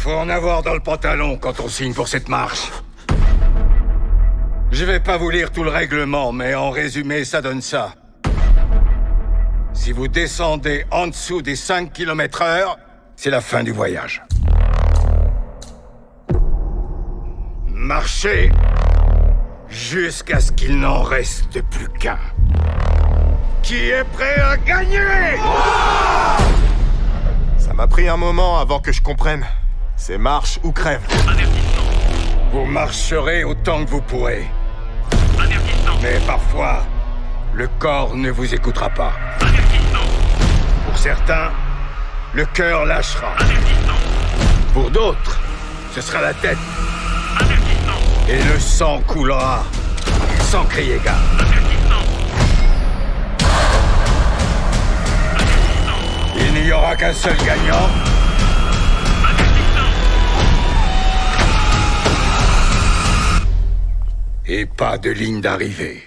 Faut en avoir dans le pantalon quand on signe pour cette marche. Je vais pas vous lire tout le règlement, mais en résumé, ça donne ça. Si vous descendez en dessous des 5 km/h, c'est la fin du voyage. Marchez jusqu'à ce qu'il n'en reste plus qu'un. Qui est prêt à gagner? Ça m'a pris un moment avant que je comprenne. C'est marche ou crève. Vous marcherez autant que vous pourrez. Mais parfois, le corps ne vous écoutera pas. Pour certains, le cœur lâchera. Pour d'autres, ce sera la tête. Et le sang coulera sans crier gare. Il n'y aura qu'un seul gagnant. Et pas de ligne d'arrivée.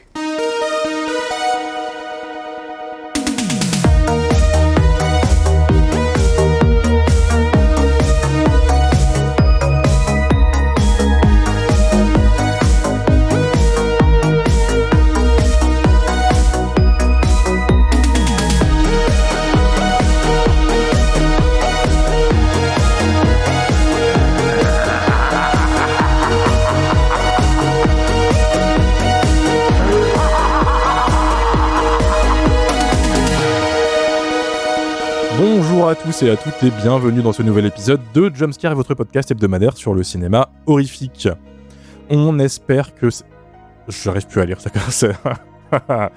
Bonjour à tous et à toutes et bienvenue dans ce nouvel épisode de Jumpscare, votre podcast hebdomadaire sur le cinéma horrifique. On espère que... J'arrive plus à lire, ça commence à...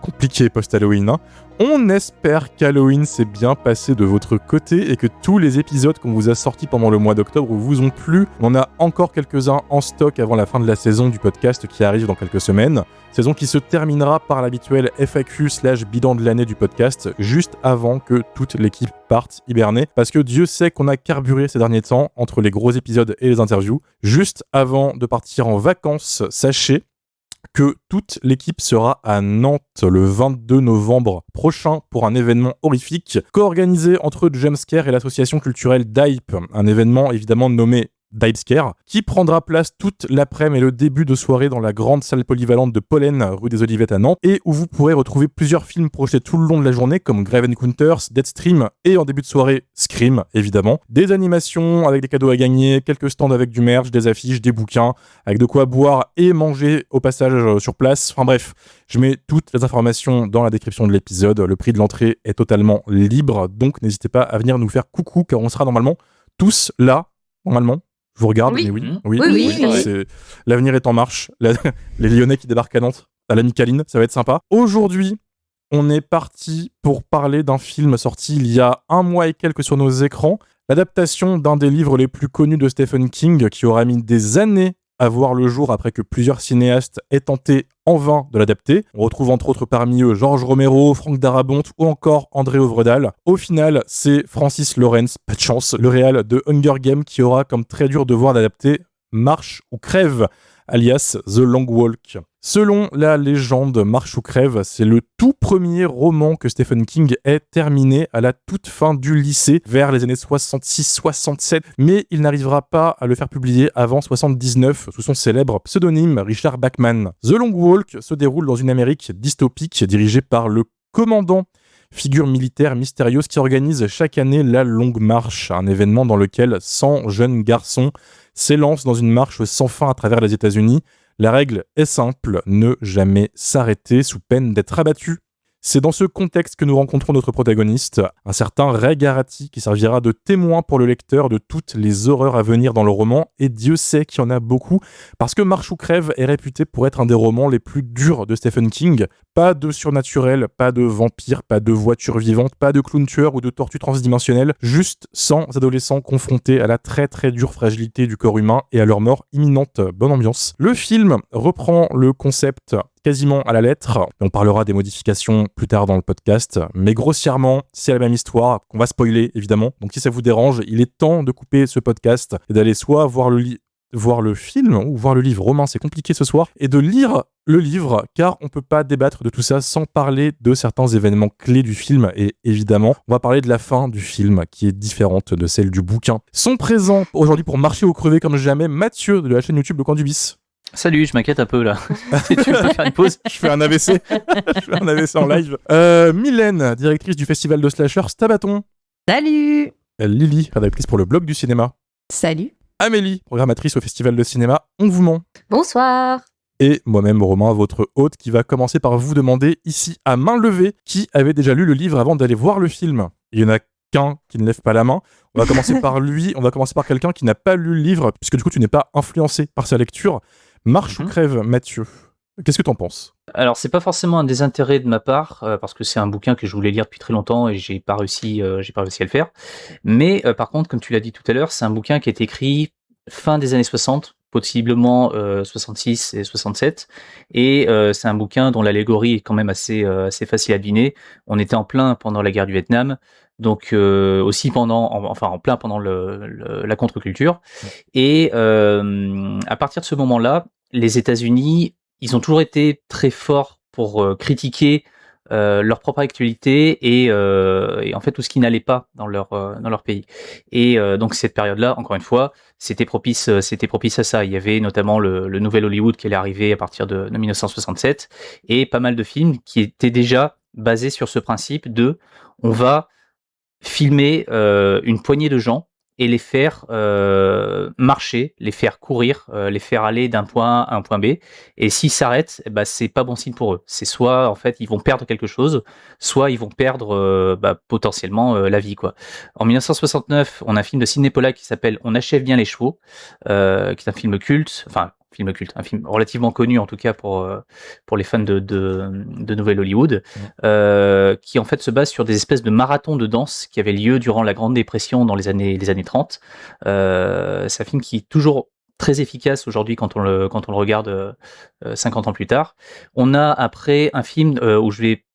compliqué post-Halloween, hein. On espère qu'Halloween s'est bien passé de votre côté et que tous les épisodes qu'on vous a sortis pendant le mois d'octobre vous ont plu. On en a encore quelques-uns en stock avant la fin de la saison du podcast qui arrive dans quelques semaines. Saison qui se terminera par l'habituel FAQ/bilan de l'année du podcast, juste avant que toute l'équipe parte hiberner. Parce que Dieu sait qu'on a carburé ces derniers temps entre les gros épisodes et les interviews. Juste avant de partir en vacances, sachez que toute l'équipe sera à Nantes le 22 novembre prochain pour un événement horrifique co-organisé entre Jumpscare et l'association culturelle DYPE, un événement évidemment nommé DYPScare, qui prendra place toute l'après-midi et le début de soirée dans la grande salle polyvalente de Pollen, rue des Olivettes à Nantes, et où vous pourrez retrouver plusieurs films projetés tout le long de la journée, comme Grave Encounters, Deadstream, et en début de soirée, Scream, évidemment. Des animations avec des cadeaux à gagner, quelques stands avec du merch, des affiches, des bouquins, avec de quoi boire et manger au passage sur place. Enfin bref, je mets toutes les informations dans la description de l'épisode. Le prix de l'entrée est totalement libre, donc n'hésitez pas à venir nous faire coucou, car on sera normalement tous là, normalement. Je vous regarde, Oui. mais Oui. L'avenir est en marche. Les Lyonnais qui débarquent à Nantes, à la Micaline, ça va être sympa. Aujourd'hui, on est parti pour parler d'un film sorti il y a 1 mois et quelques sur nos écrans. L'adaptation d'un des livres les plus connus de Stephen King, qui aura mis des années à voir le jour après que plusieurs cinéastes aient tenté en vain de l'adapter. On retrouve entre autres parmi eux Georges Romero, Frank Darabont ou encore André Øvredal. Au final, c'est Francis Lawrence, pas de chance, le réal de Hunger Games, qui aura comme très dur devoir d'adapter Marche ou crève, alias The Long Walk. Selon la légende, Marche ou crève, c'est le tout premier roman que Stephen King ait terminé à la toute fin du lycée, vers les années 66-67, mais il n'arrivera pas à le faire publier avant 79 sous son célèbre pseudonyme Richard Bachman. The Long Walk se déroule dans une Amérique dystopique dirigée par le commandant, figure militaire mystérieuse qui organise chaque année la Longue Marche, un événement dans lequel 100 jeunes garçons s'élancent dans une marche sans fin à travers les États-Unis. La règle est simple, ne jamais s'arrêter sous peine d'être abattu. C'est dans ce contexte que nous rencontrons notre protagoniste, un certain Ray Garati, qui servira de témoin pour le lecteur de toutes les horreurs à venir dans le roman, et Dieu sait qu'il y en a beaucoup, parce que Marche ou crève est réputé pour être un des romans les plus durs de Stephen King. Pas de surnaturel, pas de vampires, pas de voitures vivantes, pas de clowns tueurs ou de tortues transdimensionnelles, juste 100 adolescents confrontés à la très très dure fragilité du corps humain et à leur mort imminente. Bonne ambiance. Le film reprend le concept quasiment à la lettre. On parlera des modifications plus tard dans le podcast, mais grossièrement, c'est la même histoire qu'on va spoiler évidemment. Donc si ça vous dérange, il est temps de couper ce podcast et d'aller soit voir le voir le film ou voir le livre. Romain, c'est compliqué ce soir. Et de lire le livre, car on peut pas débattre de tout ça sans parler de certains événements clés du film. Et évidemment, on va parler de la fin du film, qui est différente de celle du bouquin. Sont présents aujourd'hui pour marcher au crevé comme jamais Mathieu de la chaîne YouTube Le Coin du Bis. Salut, je m'inquiète un peu là. Tu peux faire une pause? Je fais un AVC. Je fais un AVC en live. Mylène, directrice du festival de slasher Stabaton. Salut. Lily, rédactrice pour le blog du cinéma. Salut. Amélie, programmatrice au festival de cinéma On vous ment. Bonsoir. Et moi-même, Romain, votre hôte, qui va commencer par vous demander ici à main levée qui avait déjà lu le livre avant d'aller voir le film. Il y en a qu'un qui ne lève pas la main. On va commencer par lui. On va commencer par quelqu'un qui n'a pas lu le livre, puisque du coup, tu n'es pas influencé par sa lecture. Marche ou crève, Mathieu. Qu'est-ce que t'en penses? Alors, c'est pas forcément un désintérêt de ma part, parce que c'est un bouquin que je voulais lire depuis très longtemps et j'ai pas réussi à le faire. Mais par contre, comme tu l'as dit tout à l'heure, c'est un bouquin qui a été écrit fin des années 60, possiblement 66 et 67. Et c'est un bouquin dont l'allégorie est quand même assez facile à deviner. On était en plein pendant la guerre du Vietnam, donc aussi en plein pendant la contre-culture. Et à partir de ce moment-là, les États-Unis, ils ont toujours été très forts pour critiquer leur propre actualité et en fait tout ce qui n'allait pas dans leur pays. Et donc cette période-là, encore une fois, c'était propice à ça. Il y avait notamment le nouvel Hollywood qui allait arriver à partir de 1967 et pas mal de films qui étaient déjà basés sur ce principe de on va filmer une poignée de gens et les faire marcher, les faire courir, les faire aller d'un point A à un point B. Et s'ils s'arrêtent, c'est pas bon signe pour eux. C'est soit en fait ils vont perdre quelque chose, soit ils vont perdre potentiellement la vie, quoi. En 1969, on a un film de Sidney Pollack qui s'appelle On achève bien les chevaux, qui est un film culte, un film relativement connu en tout cas pour les fans de Nouvelle Hollywood, qui en fait se base sur des espèces de marathons de danse qui avaient lieu durant la Grande Dépression dans les années 30. C'est un film qui est toujours très efficace aujourd'hui quand on le regarde 50 ans plus tard. On a après un film où je vais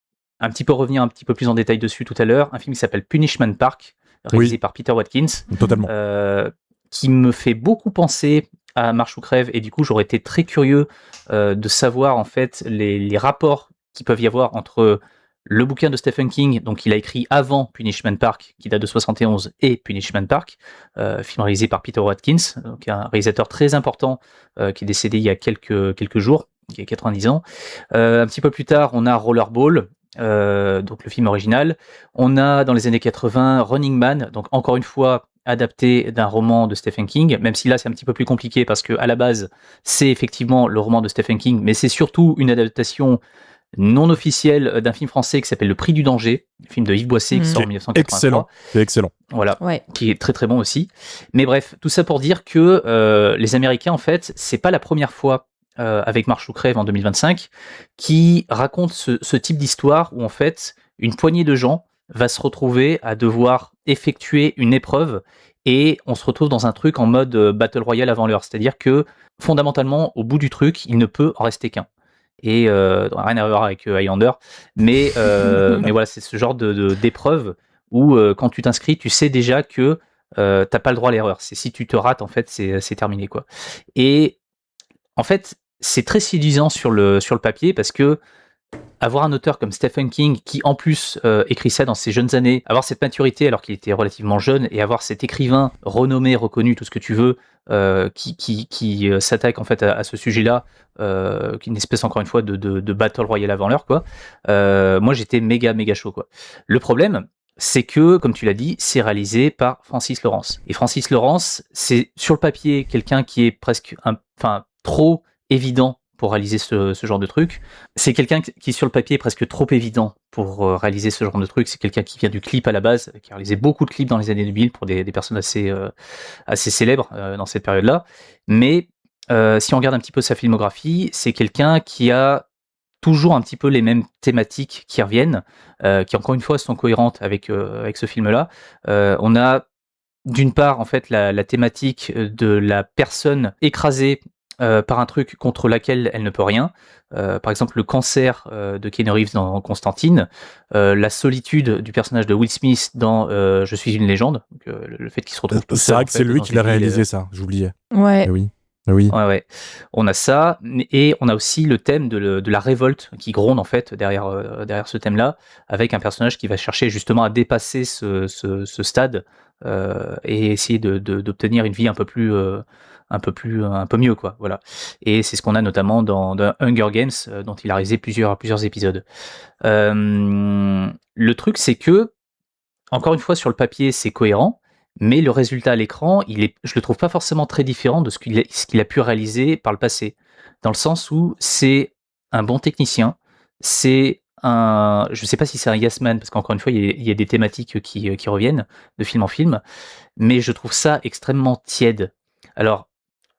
un petit peu revenir un petit peu plus en détail dessus tout à l'heure, un film qui s'appelle Punishment Park, réalisé par Peter Watkins. Totalement. Qui me fait beaucoup penser à Marche ou crève, et du coup j'aurais été très curieux de savoir en fait les rapports qui peuvent y avoir entre le bouquin de Stephen King, donc il a écrit avant Punishment Park, qui date de 71, et Punishment Park, film réalisé par Peter Watkins, donc un réalisateur très important qui est décédé il y a quelques jours, il y a 90 ans. Un petit peu plus tard, on a Rollerball, donc le film original. On a dans les années 80 Running Man, donc encore une fois adapté d'un roman de Stephen King, même si là c'est un petit peu plus compliqué parce que à la base c'est effectivement le roman de Stephen King, mais c'est surtout une adaptation non officielle d'un film français qui s'appelle Le Prix du danger, un film de Yves Boisset qui sort en 1983. C'est excellent. Voilà, qui est très très bon aussi. Mais bref, tout ça pour dire que les Américains, en fait, c'est pas la première fois avec Marche ou crève en 2025 qui raconte ce type d'histoire où en fait une poignée de gens va se retrouver à devoir effectuer une épreuve et on se retrouve dans un truc en mode Battle Royale avant l'heure. C'est-à-dire que fondamentalement, au bout du truc, il ne peut en rester qu'un. Et rien à voir avec Highlander, mais voilà, c'est ce genre d'épreuve où quand tu t'inscris, tu sais déjà que t'as pas le droit à l'erreur. C'est si tu te rates, en fait, c'est terminé, quoi. Et en fait, c'est très séduisant sur le papier parce que avoir un auteur comme Stephen King qui en plus écrit ça dans ses jeunes années, avoir cette maturité alors qu'il était relativement jeune et avoir cet écrivain renommé, reconnu, tout ce que tu veux, qui s'attaque en fait à ce sujet-là, qui est une espèce encore une fois de battle royale avant l'heure, quoi. Moi j'étais méga chaud, quoi. Le problème, c'est que, comme tu l'as dit, c'est réalisé par Francis Lawrence. Et Francis Lawrence, c'est sur le papier quelqu'un qui est presque trop évident pour réaliser ce genre de truc. C'est quelqu'un qui sur le papier est presque trop évident pour réaliser ce genre de truc. C'est quelqu'un qui vient du clip à la base, qui a réalisé beaucoup de clips dans les années 2000 pour des personnes assez célèbres dans cette période-là. Mais si on regarde un petit peu sa filmographie, c'est quelqu'un qui a toujours un petit peu les mêmes thématiques qui reviennent, qui encore une fois sont cohérentes avec ce film-là. On a d'une part en fait la thématique de la personne écrasée par un truc contre laquelle elle ne peut rien. Par exemple, le cancer de Keanu Reeves dans Constantine, la solitude du personnage de Will Smith dans Je suis une légende, donc, le fait qu'il se retrouve tout seul. C'est vrai que c'est lui qui l'a réalisé, ça, j'oubliais. Ouais. Et oui. Oui. Ouais. On a ça, et on a aussi le thème de la révolte qui gronde en fait derrière ce thème-là, avec un personnage qui va chercher justement à dépasser ce stade et essayer d'obtenir une vie un peu mieux, quoi. Voilà. Et c'est ce qu'on a notamment dans Hunger Games, dont il a réalisé plusieurs épisodes. Le truc, c'est que, encore une fois, sur le papier, c'est cohérent, mais le résultat à l'écran, je le trouve pas forcément très différent de ce qu'il a pu réaliser par le passé. Dans le sens où c'est un bon technicien, je sais pas si c'est un yes man, parce qu'encore une fois, il y a des thématiques qui reviennent de film en film, mais je trouve ça extrêmement tiède. Alors,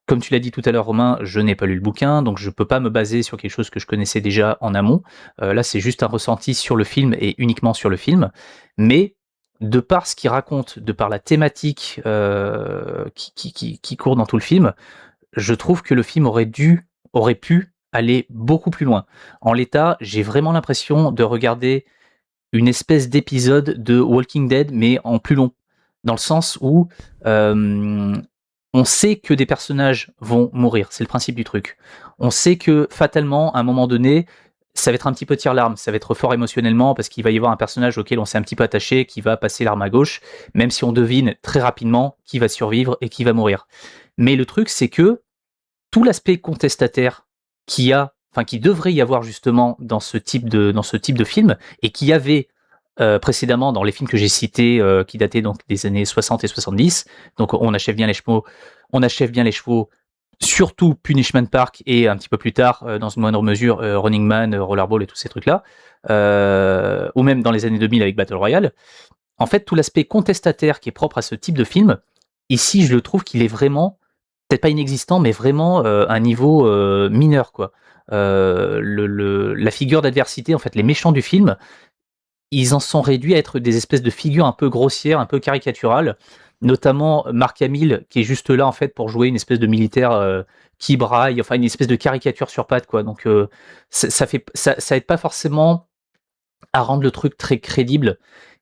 comme tu l'as dit tout à l'heure, Romain, je n'ai pas lu le bouquin, donc je peux pas me baser sur quelque chose que je connaissais déjà en amont. Là, c'est juste un ressenti sur le film et uniquement sur le film. Mais de par ce qu'il raconte, de par la thématique qui court dans tout le film, je trouve que le film aurait pu aller beaucoup plus loin. En l'état, j'ai vraiment l'impression de regarder une espèce d'épisode de Walking Dead, mais en plus long. Dans le sens où on sait que des personnages vont mourir, c'est le principe du truc. On sait que fatalement, à un moment donné, ça va être un petit peu tire-larme, ça va être fort émotionnellement, parce qu'il va y avoir un personnage auquel on s'est un petit peu attaché, qui va passer l'arme à gauche, même si on devine très rapidement qui va survivre et qui va mourir. Mais le truc, c'est que tout l'aspect contestataire qui devrait y avoir justement dans ce type de film, et qui y avait précédemment dans les films que j'ai cités, qui dataient donc des années 60 et 70, donc on achève bien les chevaux, surtout Punishment Park, et un petit peu plus tard, dans une moindre mesure, Running Man, Rollerball et tous ces trucs-là, ou même dans les années 2000 avec Battle Royale. En fait, tout l'aspect contestataire qui est propre à ce type de film, ici, je le trouve qu'il est vraiment, peut-être pas inexistant, mais vraiment un niveau mineur, quoi. La figure d'adversité, en fait, les méchants du film, ils en sont réduits à être des espèces de figures un peu grossières, un peu caricaturales, notamment Mark Hamill, qui est juste là en fait pour jouer une espèce de militaire qui braille, enfin une espèce de caricature sur pattes, quoi. Donc ça aide pas forcément à rendre le truc très crédible.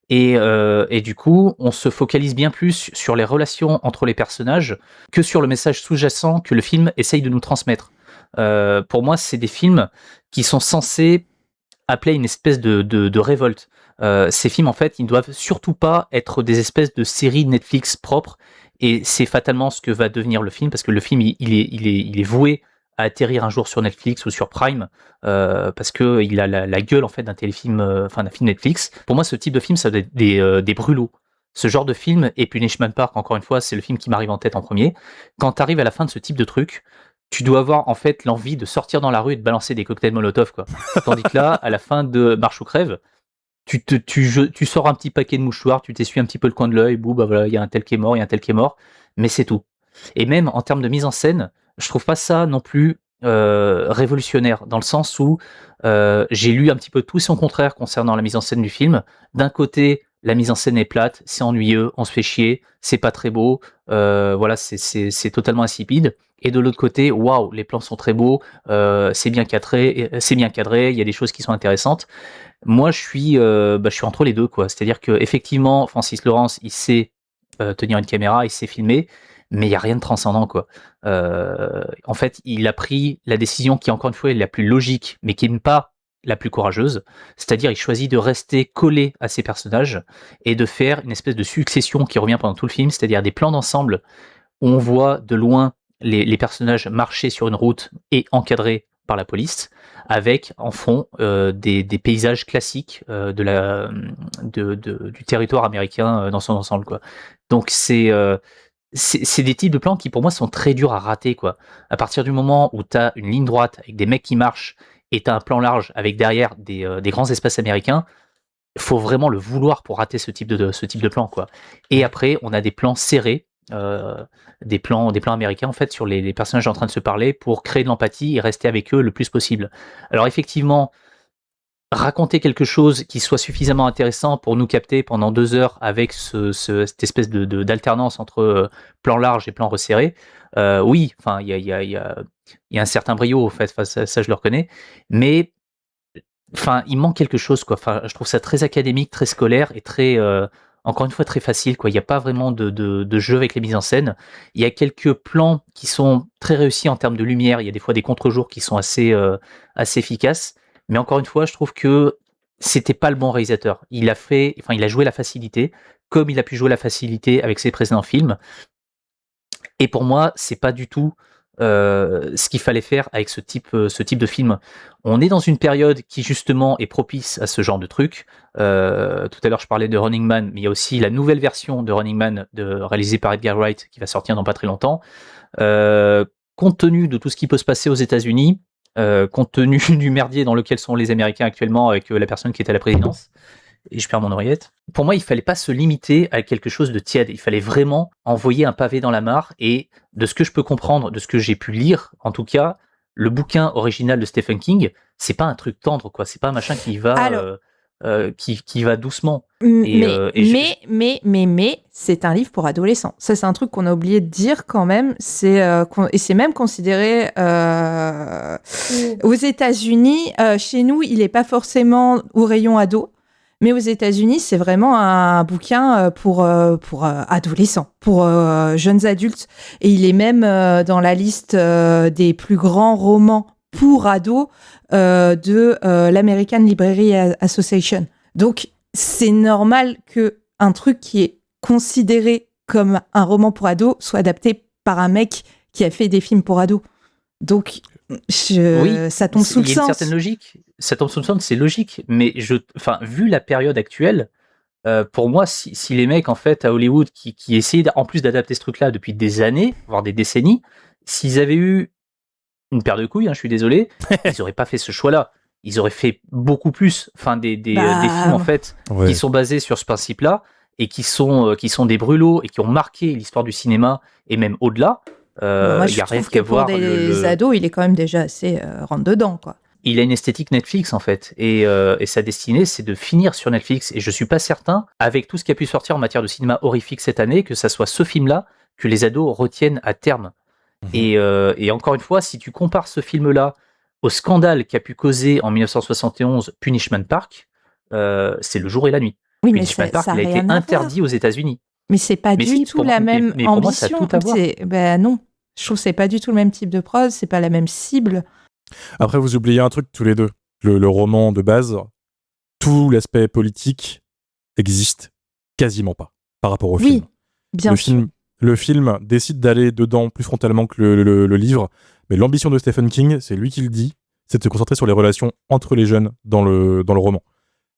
Et du coup, on se focalise bien plus sur les relations entre les personnages que sur le message sous-jacent que le film essaye de nous transmettre. Pour moi, c'est des films qui sont censés appeler une espèce de révolte. Ces films, en fait, ils ne doivent surtout pas être des espèces de séries Netflix propres, et c'est fatalement ce que va devenir le film, parce que le film, il est voué à atterrir un jour sur Netflix ou sur Prime, parce que il a la gueule en fait d'un téléfilm, d'un film Netflix. Pour moi, ce type de film, ça doit être des brûlots. Ce genre de film, et Punishment Park, encore une fois, c'est le film qui m'arrive en tête en premier. Quand tu arrives à la fin de ce type de truc, tu dois avoir en fait l'envie de sortir dans la rue et de balancer des cocktails Molotov, quoi. Tandis que là, à la fin de Marche ou crève, tu sors un petit paquet de mouchoirs, tu t'essuies un petit peu le coin de l'œil, bah voilà, il y a un tel qui est mort, mais c'est tout. Et même en termes de mise en scène, je trouve pas ça non plus révolutionnaire, dans le sens où j'ai lu un petit peu tout son contraire concernant la mise en scène du film. D'un côté, la mise en scène est plate, c'est ennuyeux, on se fait chier, c'est pas très beau, voilà, c'est totalement insipide. Et de l'autre côté, waouh, les plans sont très beaux, c'est bien cadré, il y a des choses qui sont intéressantes. Moi, je suis entre les deux, quoi. C'est-à-dire que effectivement, Francis Lawrence, il sait tenir une caméra, il sait filmer, mais il y a rien de transcendant, quoi. En fait, il a pris la décision qui, encore une fois, est la plus logique, mais qui n'est pas la plus courageuse. C'est-à-dire, il choisit de rester collé à ses personnages et de faire une espèce de succession qui revient pendant tout le film, c'est-à-dire des plans d'ensemble où on voit de loin les personnages marcher sur une route et encadrés par la police, avec en fond des paysages classiques du territoire américain dans son ensemble, quoi. Donc c'est des types de plans qui pour moi sont très durs à rater, quoi. À partir du moment où tu as une ligne droite avec des mecs qui marchent et tu as un plan large avec derrière des grands espaces américains, il faut vraiment le vouloir pour rater ce type de plan, quoi. Et après, on a des plans serrés, des plans américains en fait sur les personnages en train de se parler pour créer de l'empathie et rester avec eux le plus possible. Alors effectivement, raconter quelque chose qui soit suffisamment intéressant pour nous capter pendant 2 heures avec cette espèce d'alternance entre plan large et plan resserré, oui, enfin il y a un certain brio en fait, ça je le reconnais, mais enfin il manque quelque chose, quoi. Enfin, je trouve ça très académique, très scolaire et très encore une fois très facile, quoi. Il n'y a pas vraiment de jeu avec les mises en scène. Il y a quelques plans qui sont très réussis en termes de lumière. Il y a des fois des contre-jours qui sont assez efficaces. Mais encore une fois, je trouve que c'était pas le bon réalisateur. Il a joué la facilité, comme il a pu jouer la facilité avec ses précédents films. Et pour moi, c'est pas du tout ce qu'il fallait faire avec ce type de film. On est dans une période qui justement est propice à ce genre de truc. Tout à l'heure je parlais de Running Man, mais il y a aussi la nouvelle version de Running Man réalisée par Edgar Wright qui va sortir dans pas très longtemps. Compte tenu de tout ce qui peut se passer aux États-Unis, compte tenu du merdier dans lequel sont les Américains actuellement avec la personne qui est à la présidence, et je perds mon oreillette. Pour moi, il fallait pas se limiter à quelque chose de tiède. Il fallait vraiment envoyer un pavé dans la mare. Et de ce que je peux comprendre, de ce que j'ai pu lire, en tout cas, le bouquin original de Stephen King, c'est pas un truc tendre, quoi. C'est pas un machin qui va qui va doucement. Mais c'est un livre pour adolescents. Ça, c'est un truc qu'on a oublié de dire quand même. Et c'est même considéré aux États-Unis. Chez nous, il est pas forcément au rayon ado. Mais aux États-Unis, c'est vraiment un bouquin pour adolescents, pour jeunes adultes. Et il est même dans la liste des plus grands romans pour ados de l'American Library Association. Donc, c'est normal qu'un truc qui est considéré comme un roman pour ados soit adapté par un mec qui a fait des films pour ados. Donc, ça tombe sous le sens. Il y a une certaine logique. Ça tombe sous le sens, c'est logique. Mais vu la période actuelle, pour moi, si les mecs en fait à Hollywood qui essayaient en plus d'adapter ce truc-là depuis des années, voire des décennies, s'ils avaient eu une paire de couilles, je suis désolé, ils auraient pas fait ce choix-là. Ils auraient fait beaucoup plus. Des films en fait qui sont basés sur ce principe-là et qui sont des brûlots et qui ont marqué l'histoire du cinéma et même au-delà. Moi, je trouve que pour des ados, il est quand même déjà assez rentre-dedans, quoi. Il a une esthétique Netflix, en fait, et sa destinée, c'est de finir sur Netflix. Et je suis pas certain, avec tout ce qui a pu sortir en matière de cinéma horrifique cette année, que ça soit ce film-là que les ados retiennent à terme. Et encore une fois, si tu compares ce film-là au scandale qu'a pu causer en 1971 Punishment Park, c'est le jour et la nuit. Oui, Punishment Park, il a été interdit aux États-Unis. Mais c'est pas du tout la même ambition. Pour moi, ça a tout à voir. Non, je trouve que c'est pas du tout le même type de prose, c'est pas la même cible. Après, vous oubliez un truc tous les deux. Le roman de base, tout l'aspect politique existe quasiment pas par rapport au film. Oui, bien sûr. Le film décide d'aller dedans plus frontalement que le livre, mais l'ambition de Stephen King, c'est lui qui le dit, c'est de se concentrer sur les relations entre les jeunes dans le roman.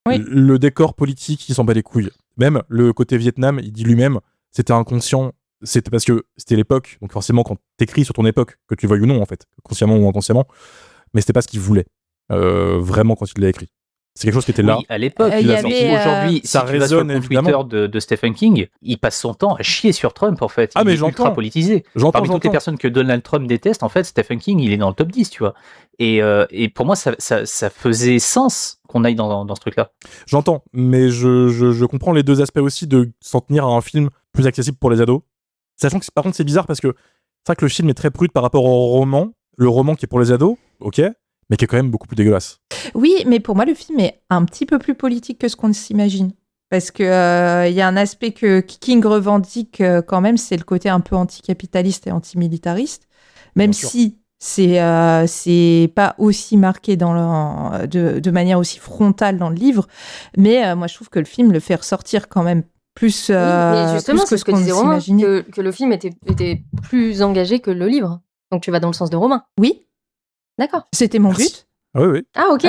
Oui. Le décor politique, il s'en bat les couilles. Même le côté Vietnam, il dit lui-même, c'était inconscient, c'était parce que c'était l'époque, donc forcément quand t'écris sur ton époque, que tu veuilles ou non en fait, consciemment ou inconsciemment, mais c'était pas ce qu'il voulait, vraiment quand il l'a écrit. C'est quelque chose qui était là. Oui, à l'époque. Aujourd'hui, ça si tu vas sur le évidemment. Twitter de Stephen King, il passe son temps à chier sur Trump, en fait. Il est ultra politisé. Parmi toutes les personnes que Donald Trump déteste, en fait, Stephen King, il est dans le top 10, tu vois. Et pour moi, ça faisait sens qu'on aille dans ce truc-là. J'entends, mais je comprends les deux aspects aussi de s'en tenir à un film plus accessible pour les ados. Sachant que, par contre, c'est bizarre parce que c'est vrai que le film est très prude par rapport au roman. Le roman qui est pour les ados, ok, mais qui est quand même beaucoup plus dégueulasse. Oui, mais pour moi, le film est un petit peu plus politique que ce qu'on s'imagine. Parce qu'il y a un aspect que King revendique quand même, c'est le côté un peu anticapitaliste et antimilitariste. Même si c'est pas aussi marqué de manière aussi frontale dans le livre. Mais moi, je trouve que le film le fait ressortir quand même plus, mais justement, plus que c'est ce que disait Romain, que le film était plus engagé que le livre. Donc tu vas dans le sens de Romain. Oui. D'accord. C'était mon but. Ah oui. Ah ok.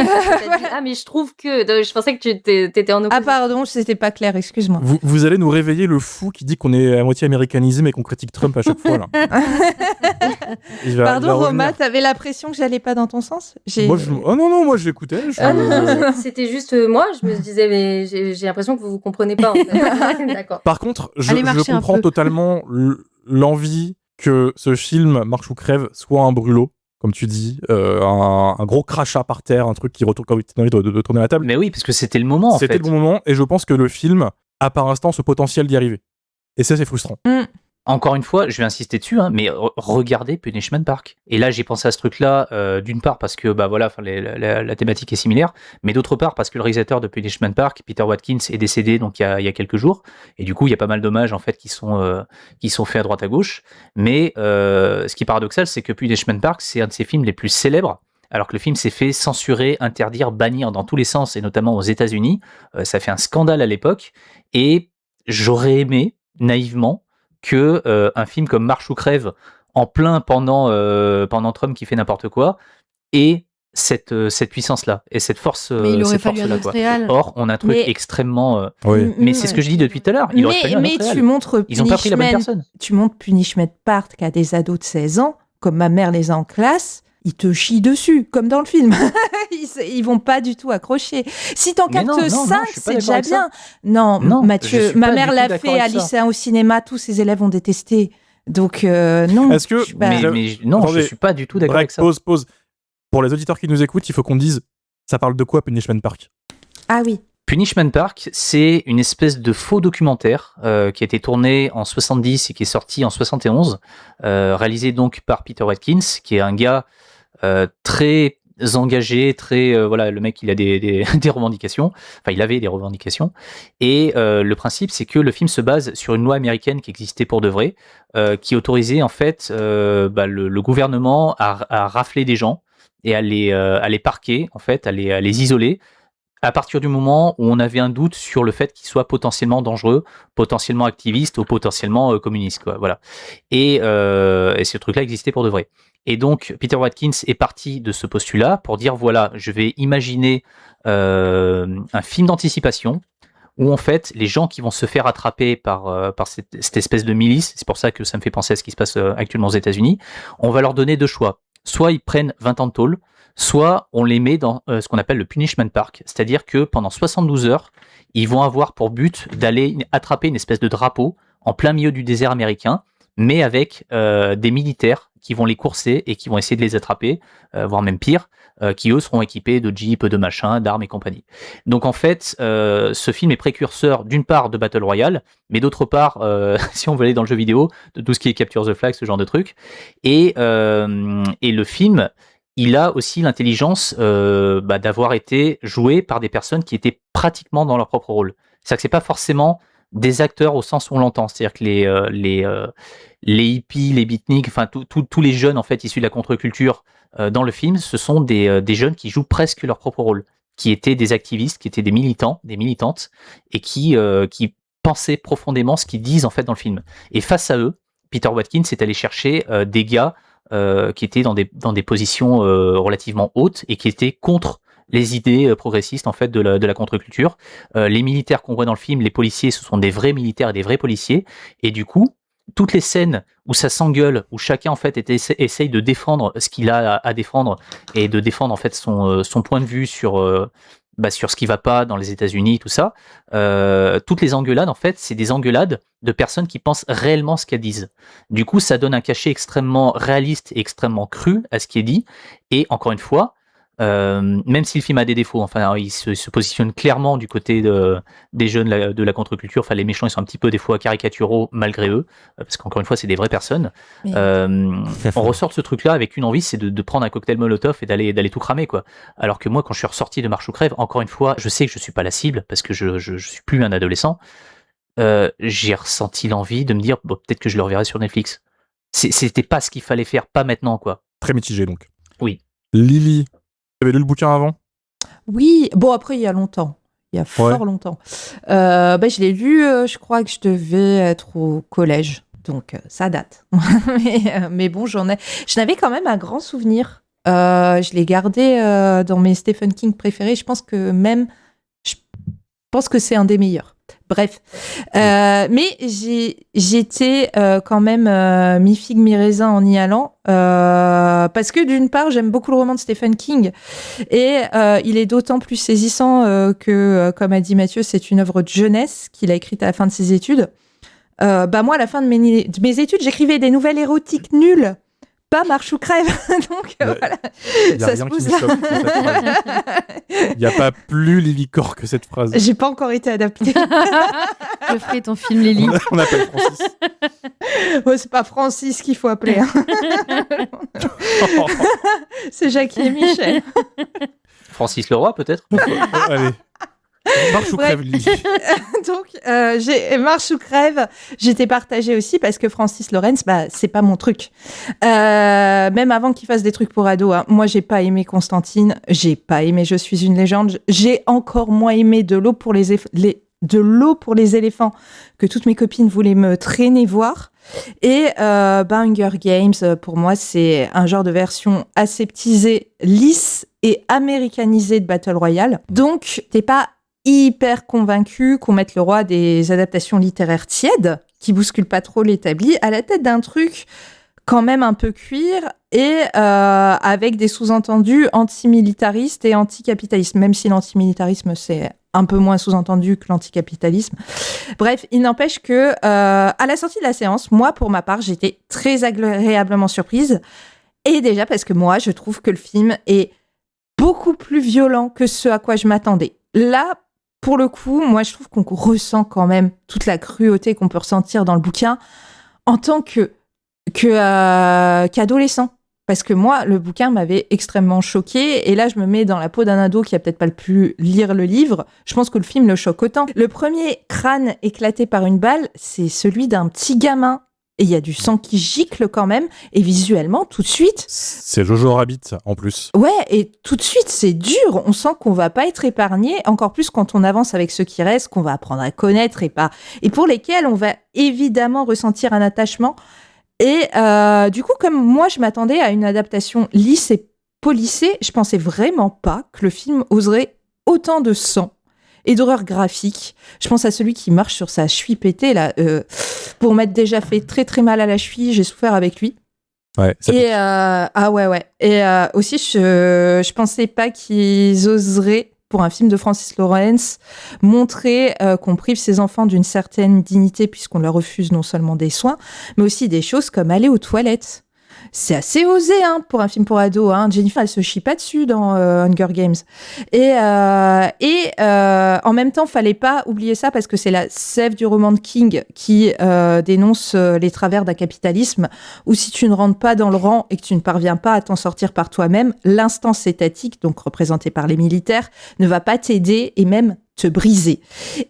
Mais je trouve que... Je pensais que tu étais en opposition. Ah pardon, c'était pas clair, excuse-moi. Vous allez nous réveiller le fou qui dit qu'on est à moitié américanisé mais qu'on critique Trump à chaque fois. Là. Pardon Romain, t'avais l'impression que j'allais pas dans ton sens? Oh non, moi j'écoutais. C'était juste moi, je me disais, mais j'ai l'impression que vous comprenez pas. En fait. D'accord. Par contre, je comprends totalement l'envie que ce film, Marche ou crève, soit un brûlot. Comme tu dis, un gros crachat par terre, un truc qui retourne quand tu as envie de tourner la table. Mais oui, parce que c'était le moment, C'était le bon moment, et je pense que le film a par instant ce potentiel d'y arriver. Et ça, c'est frustrant. Encore une fois, je vais insister dessus, hein, mais regardez Punishment Park. Et là, j'ai pensé à ce truc-là, d'une part parce que la thématique est similaire, mais d'autre part parce que le réalisateur de Punishment Park, Peter Watkins, est décédé donc il y a quelques jours, et du coup, il y a pas mal d'hommages en fait qui sont faits à droite à gauche. Mais ce qui est paradoxal, c'est que Punishment Park, c'est un de ses films les plus célèbres. Alors que le film s'est fait censurer, interdire, bannir dans tous les sens, et notamment aux États-Unis. Ça fait un scandale à l'époque, et j'aurais aimé naïvement que un film comme Marche ou crève en plein pendant Trump qui fait n'importe quoi et cette puissance-là et cette force Mais il aurait cette fallu un force-là, autre quoi. réal. Or, on a un truc extrêmement Oui. mais c'est ce que je dis depuis tout à l'heure. Il aurait fallu un autre Mais réal. tu montres Ils ont pas pris la bonne personne. Tu montres Punishment Park à des ados de 16 ans, comme ma mère les a en classe, ils te chient dessus, comme dans le film. Ils vont pas du tout accrocher. Si t'en Mais captes non, 5, je suis pas c'est d'accord déjà avec ça. bien. Non, Non, je Mathieu, suis ma pas mère du tout l'a d'accord fait à avec ça. lycéen au cinéma, tous ses élèves ont détesté. Donc non. Est-ce que- je suis pas- Mais non, Attendez, je suis pas du tout d'accord avec Break, ça. pause. Pour les auditeurs qui nous écoutent, il faut qu'on dise ça parle de quoi Punishment Park? Ah oui. Punishment Park, c'est une espèce de faux documentaire qui a été tourné en 70 et qui est sorti en 71, réalisé donc par Peter Watkins, qui est un gars très engagé, le mec il a des revendications, enfin il avait des revendications, et le principe c'est que le film se base sur une loi américaine qui existait pour de vrai, qui autorisait en fait le gouvernement à rafler des gens et à les parquer, en fait, à les isoler, à partir du moment où on avait un doute sur le fait qu'ils soient potentiellement dangereux, potentiellement activistes ou potentiellement communistes, quoi. Voilà. Et ce truc-là existait pour de vrai. Et donc, Peter Watkins est parti de ce postulat pour dire, voilà, je vais imaginer un film d'anticipation où, en fait, les gens qui vont se faire attraper par cette espèce de milice, c'est pour ça que ça me fait penser à ce qui se passe actuellement aux États-Unis, on va leur donner deux choix. Soit ils prennent 20 ans de tôle, soit on les met dans ce qu'on appelle le Punishment Park, c'est-à-dire que pendant 72 heures, ils vont avoir pour but d'aller attraper une espèce de drapeau en plein milieu du désert américain, mais avec des militaires qui vont les courser et qui vont essayer de les attraper, voire même pire, qui eux seront équipés de jeeps, de machins, d'armes et compagnie. Donc en fait, ce film est précurseur d'une part de Battle Royale, mais d'autre part, si on veut aller dans le jeu vidéo, de tout ce qui est Capture the Flag, ce genre de truc. Et le film, il a aussi l'intelligence d'avoir été joué par des personnes qui étaient pratiquement dans leur propre rôle. C'est-à-dire que c'est pas forcément des acteurs au sens où on l'entend. C'est-à-dire que les hippies, les beatniks, enfin tous les jeunes en fait issus de la contre-culture dans le film, ce sont des jeunes qui jouent presque leur propre rôle, qui étaient des activistes, qui étaient des militants, des militantes, et qui pensaient profondément ce qu'ils disent en fait dans le film. Et face à eux, Peter Watkins est allé chercher des gars qui étaient dans des positions relativement hautes et qui étaient contre les idées progressistes en fait de la contre-culture. Les militaires qu'on voit dans le film, les policiers, ce sont des vrais militaires et des vrais policiers. Et du coup, toutes les scènes où ça s'engueule, où chacun en fait essaye de défendre ce qu'il a à défendre et de défendre en fait son point de vue sur ce qui va pas dans les États-Unis, tout ça, toutes les engueulades en fait, c'est des engueulades de personnes qui pensent réellement ce qu'elles disent. Du coup, ça donne un cachet extrêmement réaliste et extrêmement cru à ce qui est dit. Et encore une fois, même si le film a des défauts, enfin, il se positionne clairement du côté des jeunes de la contre-culture. Enfin, les méchants, ils sont un petit peu des fois caricaturaux malgré eux, parce qu'encore une fois, c'est des vraies personnes. On ressort de ce truc-là avec une envie, c'est de prendre un cocktail Molotov et d'aller tout cramer, quoi. Alors que moi, quand je suis ressorti de Marche ou crève, encore une fois, je sais que je suis pas la cible parce que je suis plus un adolescent. J'ai ressenti l'envie de me dire, bon, peut-être que je le reverrai sur Netflix. C'était pas ce qu'il fallait faire, pas maintenant, quoi. Très mitigé donc. Oui. Lily, tu avais lu le bouquin avant? Oui, bon après il y a longtemps. Il y a fort longtemps. Je l'ai lu, je crois que je devais être au collège. Donc ça date. mais bon, j'en avais quand même un grand souvenir. Je l'ai gardé dans mes Stephen King préférés. Je pense que c'est un des meilleurs. Bref. Mais j'étais quand même mi-figue, mi-raisin en y allant. Parce que d'une part, j'aime beaucoup le roman de Stephen King. Et il est d'autant plus saisissant que, comme a dit Mathieu, c'est une œuvre de jeunesse qu'il a écrite à la fin de ses études. Moi, à la fin de mes études, j'écrivais des nouvelles érotiques nulles. Pas Marche ou crève. Donc voilà. Il n'y a rien qui me choque dans cette phrase. Il n'y a pas plus Lily Corr que cette phrase. J'ai pas encore été adaptée. Je ferai ton film, Lily. On appelle Francis. Ouais, c'est pas Francis qu'il faut appeler. Hein. C'est Jackie et Michel. Francis Leroy, peut-être. Allez. Marche ou crève, Lily. Donc, j'ai Marche ou crève. J'étais partagée aussi parce que Francis Lawrence, c'est pas mon truc. Même avant qu'il fasse des trucs pour ados, hein. Moi, j'ai pas aimé Constantine. J'ai pas aimé Je suis une légende. J'ai encore moins aimé De l'eau pour les éléphants que toutes mes copines voulaient me traîner voir. Et Hunger Games, pour moi, c'est un genre de version aseptisée, lisse et américanisée de Battle Royale. Donc, t'es pas hyper convaincu qu'on mette le roi des adaptations littéraires tièdes, qui bousculent pas trop l'établi, à la tête d'un truc quand même un peu cuir et avec des sous-entendus antimilitaristes et anticapitalistes, même si l'antimilitarisme, c'est un peu moins sous-entendu que l'anticapitalisme. Bref, il n'empêche que à la sortie de la séance, moi, pour ma part, j'étais très agréablement surprise. Et déjà parce que moi, je trouve que le film est beaucoup plus violent que ce à quoi je m'attendais. Là, pour le coup, moi, je trouve qu'on ressent quand même toute la cruauté qu'on peut ressentir dans le bouquin en tant qu'adolescent. Parce que moi, le bouquin m'avait extrêmement choquée. Et là, je me mets dans la peau d'un ado qui a peut-être pas pu lire le livre. Je pense que le film le choque autant. Le premier crâne éclaté par une balle, c'est celui d'un petit gamin. Et il y a du sang qui gicle quand même. Et visuellement, tout de suite... C'est Jojo Rabbit, en plus. Ouais, et tout de suite, c'est dur. On sent qu'on va pas être épargné. Encore plus quand on avance avec ceux qui restent, qu'on va apprendre à connaître et pour lesquels on va évidemment ressentir un attachement. Et du coup, comme moi, je m'attendais à une adaptation lisse et polissée, je pensais vraiment pas que le film oserait autant de sang et d'horreur graphique. Je pense à celui qui marche sur sa cheville pétée, là. Pour m'être déjà fait très très mal à la cheville, j'ai souffert avec lui. Ouais. Et ouais. Et aussi, je pensais pas qu'ils oseraient, pour un film de Francis Lawrence, montrer qu'on prive ses enfants d'une certaine dignité puisqu'on leur refuse non seulement des soins, mais aussi des choses comme aller aux toilettes. C'est assez osé pour un film pour ados. Jennifer, elle se chie pas dessus dans Hunger Games. Et en même temps, fallait pas oublier ça parce que c'est la sève du roman de King qui dénonce les travers d'un capitalisme où si tu ne rentres pas dans le rang et que tu ne parviens pas à t'en sortir par toi-même, l'instance étatique, donc représentée par les militaires, ne va pas t'aider et même te briser.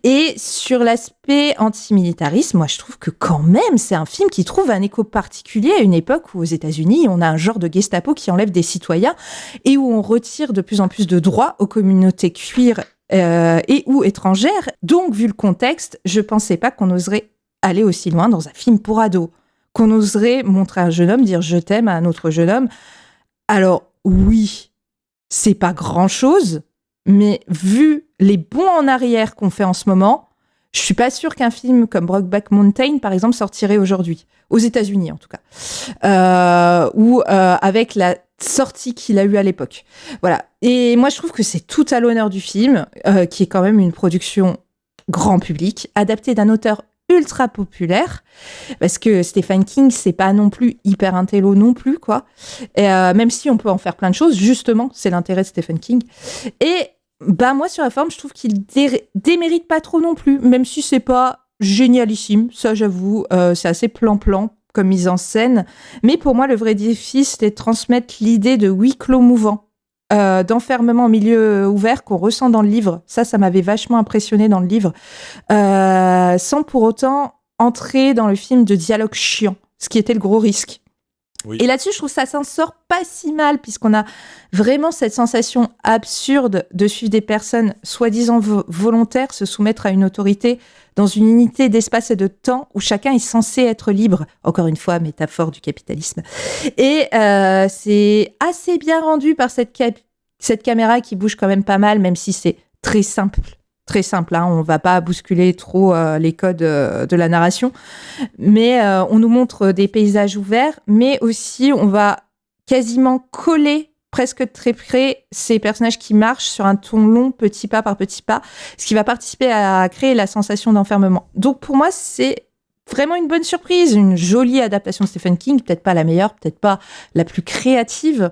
Et sur l'aspect antimilitariste, moi je trouve que quand même c'est un film qui trouve un écho particulier à une époque où aux États-Unis on a un genre de Gestapo qui enlève des citoyens et où on retire de plus en plus de droits aux communautés queer et ou étrangères. Donc vu le contexte, je pensais pas qu'on oserait aller aussi loin dans un film pour ados, qu'on oserait montrer à un jeune homme dire je t'aime à un autre jeune homme. Alors oui, c'est pas grand-chose, mais vu les bonds en arrière qu'on fait en ce moment, je suis pas sûre qu'un film comme Brokeback Mountain, par exemple, sortirait aujourd'hui. Aux États-Unis, en tout cas. Ou avec la sortie qu'il a eue à l'époque. Voilà. Et moi, je trouve que c'est tout à l'honneur du film, qui est quand même une production grand public, adaptée d'un auteur ultra populaire, parce que Stephen King, c'est pas non plus hyper intello non plus, quoi. Et, même si on peut en faire plein de choses, justement, c'est l'intérêt de Stephen King. Et moi, sur la forme, je trouve qu'il démérite pas trop non plus, même si c'est pas génialissime, ça j'avoue, c'est assez plan-plan comme mise en scène. Mais pour moi, le vrai défi, c'était de transmettre l'idée de huis clos mouvant, d'enfermement en milieu ouvert qu'on ressent dans le livre. Ça m'avait vachement impressionné dans le livre, sans pour autant entrer dans le film de dialogue chiant, ce qui était le gros risque. Oui. Et là-dessus, je trouve que ça s'en sort pas si mal, puisqu'on a vraiment cette sensation absurde de suivre des personnes soi-disant volontaires se soumettre à une autorité dans une unité d'espace et de temps où chacun est censé être libre. Encore une fois, métaphore du capitalisme. Et c'est assez bien rendu par cette caméra qui bouge quand même pas mal, même si c'est très simple. Très simple, on va pas bousculer trop les codes de la narration, mais on nous montre des paysages ouverts, mais aussi on va quasiment coller presque très près ces personnages qui marchent sur un ton long, petit pas par petit pas, ce qui va participer à créer la sensation d'enfermement. Donc pour moi, c'est vraiment une bonne surprise, une jolie adaptation de Stephen King, peut-être pas la meilleure, peut-être pas la plus créative.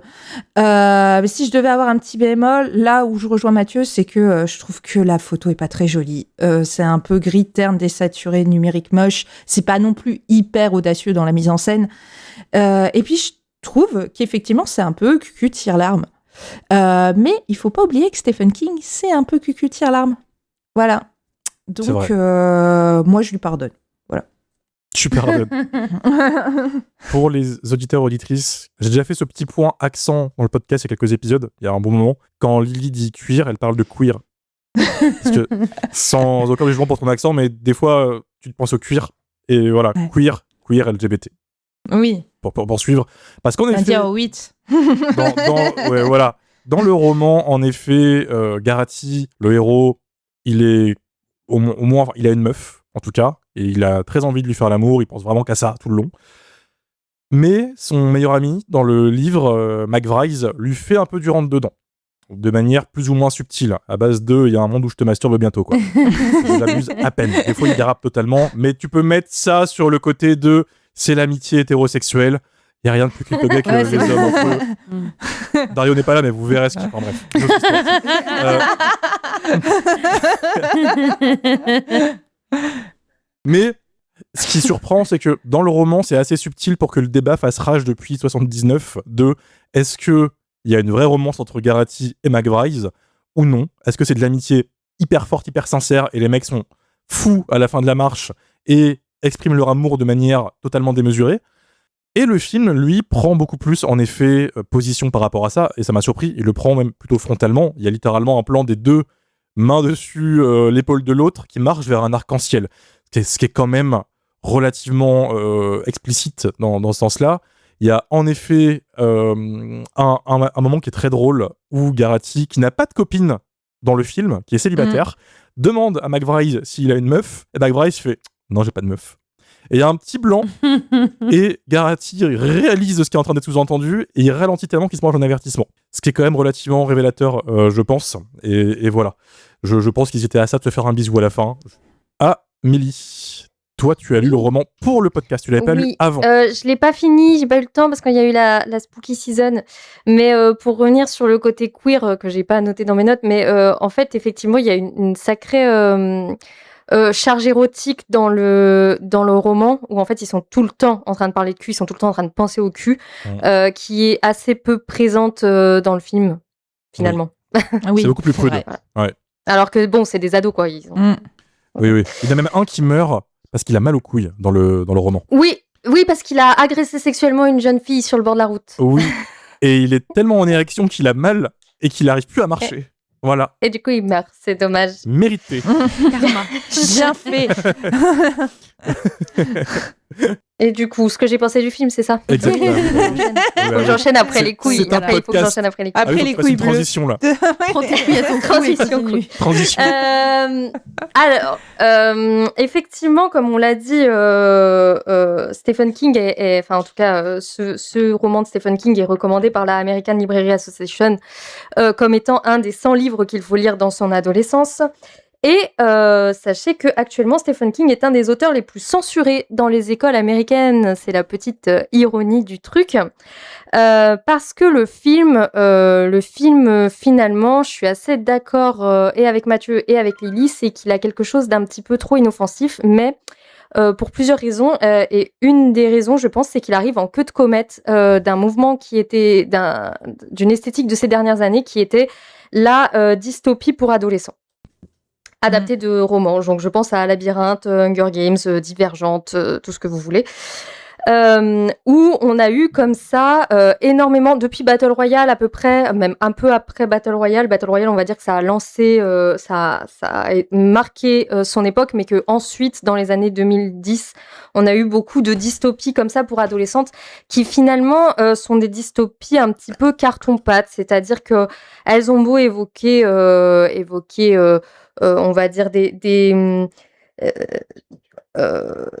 Mais si je devais avoir un petit bémol, là où je rejoins Mathieu, c'est que je trouve que la photo est pas très jolie. C'est un peu gris, terne, désaturé, numérique, moche. C'est pas non plus hyper audacieux dans la mise en scène. Et puis je trouve qu'effectivement c'est un peu cucu tire-larme. Mais il faut pas oublier que Stephen King, c'est un peu cucu tire-larme. Voilà. Donc moi je lui pardonne. Super bonne. Pour les auditeurs et auditrices, j'ai déjà fait ce petit point accent dans le podcast il y a quelques épisodes, il y a un bon moment. Quand Lily dit cuir, elle parle de queer. Parce que, sans aucun jugement pour ton accent, mais des fois, tu te penses au cuir. Et voilà, queer LGBT. Oui. Pour suivre. Parce qu'en effet... dire 8. Ouais, voilà. Dans le roman, en effet, Garati, le héros, il est au moins, il a une meuf, en tout cas, et il a très envie de lui faire l'amour, il pense vraiment qu'à ça tout le long. Mais son meilleur ami, dans le livre, McVrise, lui fait un peu du rentre-dedans, de manière plus ou moins subtile, à base de « il y a un monde où je te masturbe bientôt », quoi. J'abuse à peine. Des fois, il dérape totalement, mais tu peux mettre ça sur le côté de « c'est l'amitié hétérosexuelle ». Il n'y a rien de plus clipogay que les hommes entre eux. Dario n'est pas là, mais vous verrez ce qu'il... Enfin bref. Mais ce qui surprend, c'est que dans le roman, c'est assez subtil pour que le débat fasse rage depuis 79 de est-ce qu'il y a une vraie romance entre Garati et McVrise ou non? Est-ce que c'est de l'amitié hyper forte, hyper sincère et les mecs sont fous à la fin de la marche et expriment leur amour de manière totalement démesurée? Et le film, lui, prend beaucoup plus, en effet, position par rapport à ça, et ça m'a surpris, il le prend même plutôt frontalement. Il y a littéralement un plan des deux mains dessus l'épaule de l'autre qui marche vers un arc-en-ciel. Ce qui est quand même relativement explicite dans ce sens-là. Il y a en effet un moment qui est très drôle, où Garati, qui n'a pas de copine dans le film, qui est célibataire, demande à McVrise s'il a une meuf, et McVrise fait « Non, j'ai pas de meuf ». Et il y a un petit blanc, et Garati réalise ce qui est en train d'être sous-entendu, et il ralentit tellement qu'il se mange un avertissement. Ce qui est quand même relativement révélateur, je pense. Et voilà. Je pense qu'ils étaient à ça de se faire un bisou à la fin. Ah, Mélie, toi, tu as lu le roman pour le podcast. Tu l'avais pas lu avant. Je l'ai pas fini, j'ai pas eu le temps parce qu'il y a eu la Spooky Season. Mais pour revenir sur le côté queer, que j'ai pas noté dans mes notes, mais en fait, effectivement, il y a une sacrée... charge érotique dans le roman, où en fait ils sont tout le temps en train de parler de cul, ils sont tout le temps en train de penser au cul, qui est assez peu présente dans le film, finalement. Oui. C'est beaucoup plus prude. Ouais. Alors que bon, c'est des ados, quoi. Ils ont... Oui. Il y en a même un qui meurt parce qu'il a mal aux couilles dans le roman. Oui, parce qu'il a agressé sexuellement une jeune fille sur le bord de la route. Oui, et il est tellement en érection qu'il a mal et qu'il n'arrive plus à marcher. Voilà. Et du coup, il meurt, c'est dommage. Mérité. Karma. Bien fait. Et du coup, ce que j'ai pensé du film, c'est ça. Exactement. Faut que j'enchaîne après les couilles. C'est un Après, il faut que podcast. j'enchaîne après les couilles. Après les couilles bleues. Transition là. Prends tes couilles à ton cou. Transition. Alors, effectivement, comme on l'a dit, Stephen King enfin en tout cas, ce roman de Stephen King est recommandé par la American Library Association comme étant un des 100 livres qu'il faut lire dans son adolescence. Et sachez qu'actuellement, Stephen King est un des auteurs les plus censurés dans les écoles américaines. C'est la petite ironie du truc. Parce que le film, finalement, je suis assez d'accord et avec Mathieu et avec Lily, c'est qu'il a quelque chose d'un petit peu trop inoffensif, mais pour plusieurs raisons. Et une des raisons, je pense, c'est qu'il arrive en queue de comète d'un mouvement qui était d'une esthétique de ces dernières années, qui était la dystopie pour adolescents. Adapté de romans, donc je pense à Labyrinthe, Hunger Games, Divergente, tout ce que vous voulez, où on a eu comme ça énormément, depuis Battle Royale à peu près, même un peu après Battle Royale, on va dire que ça a lancé, ça a marqué son époque, mais que ensuite, dans les années 2010, on a eu beaucoup de dystopies comme ça pour adolescentes, qui finalement sont des dystopies un petit peu carton-pâte, c'est-à-dire que elles ont beau évoquer on va dire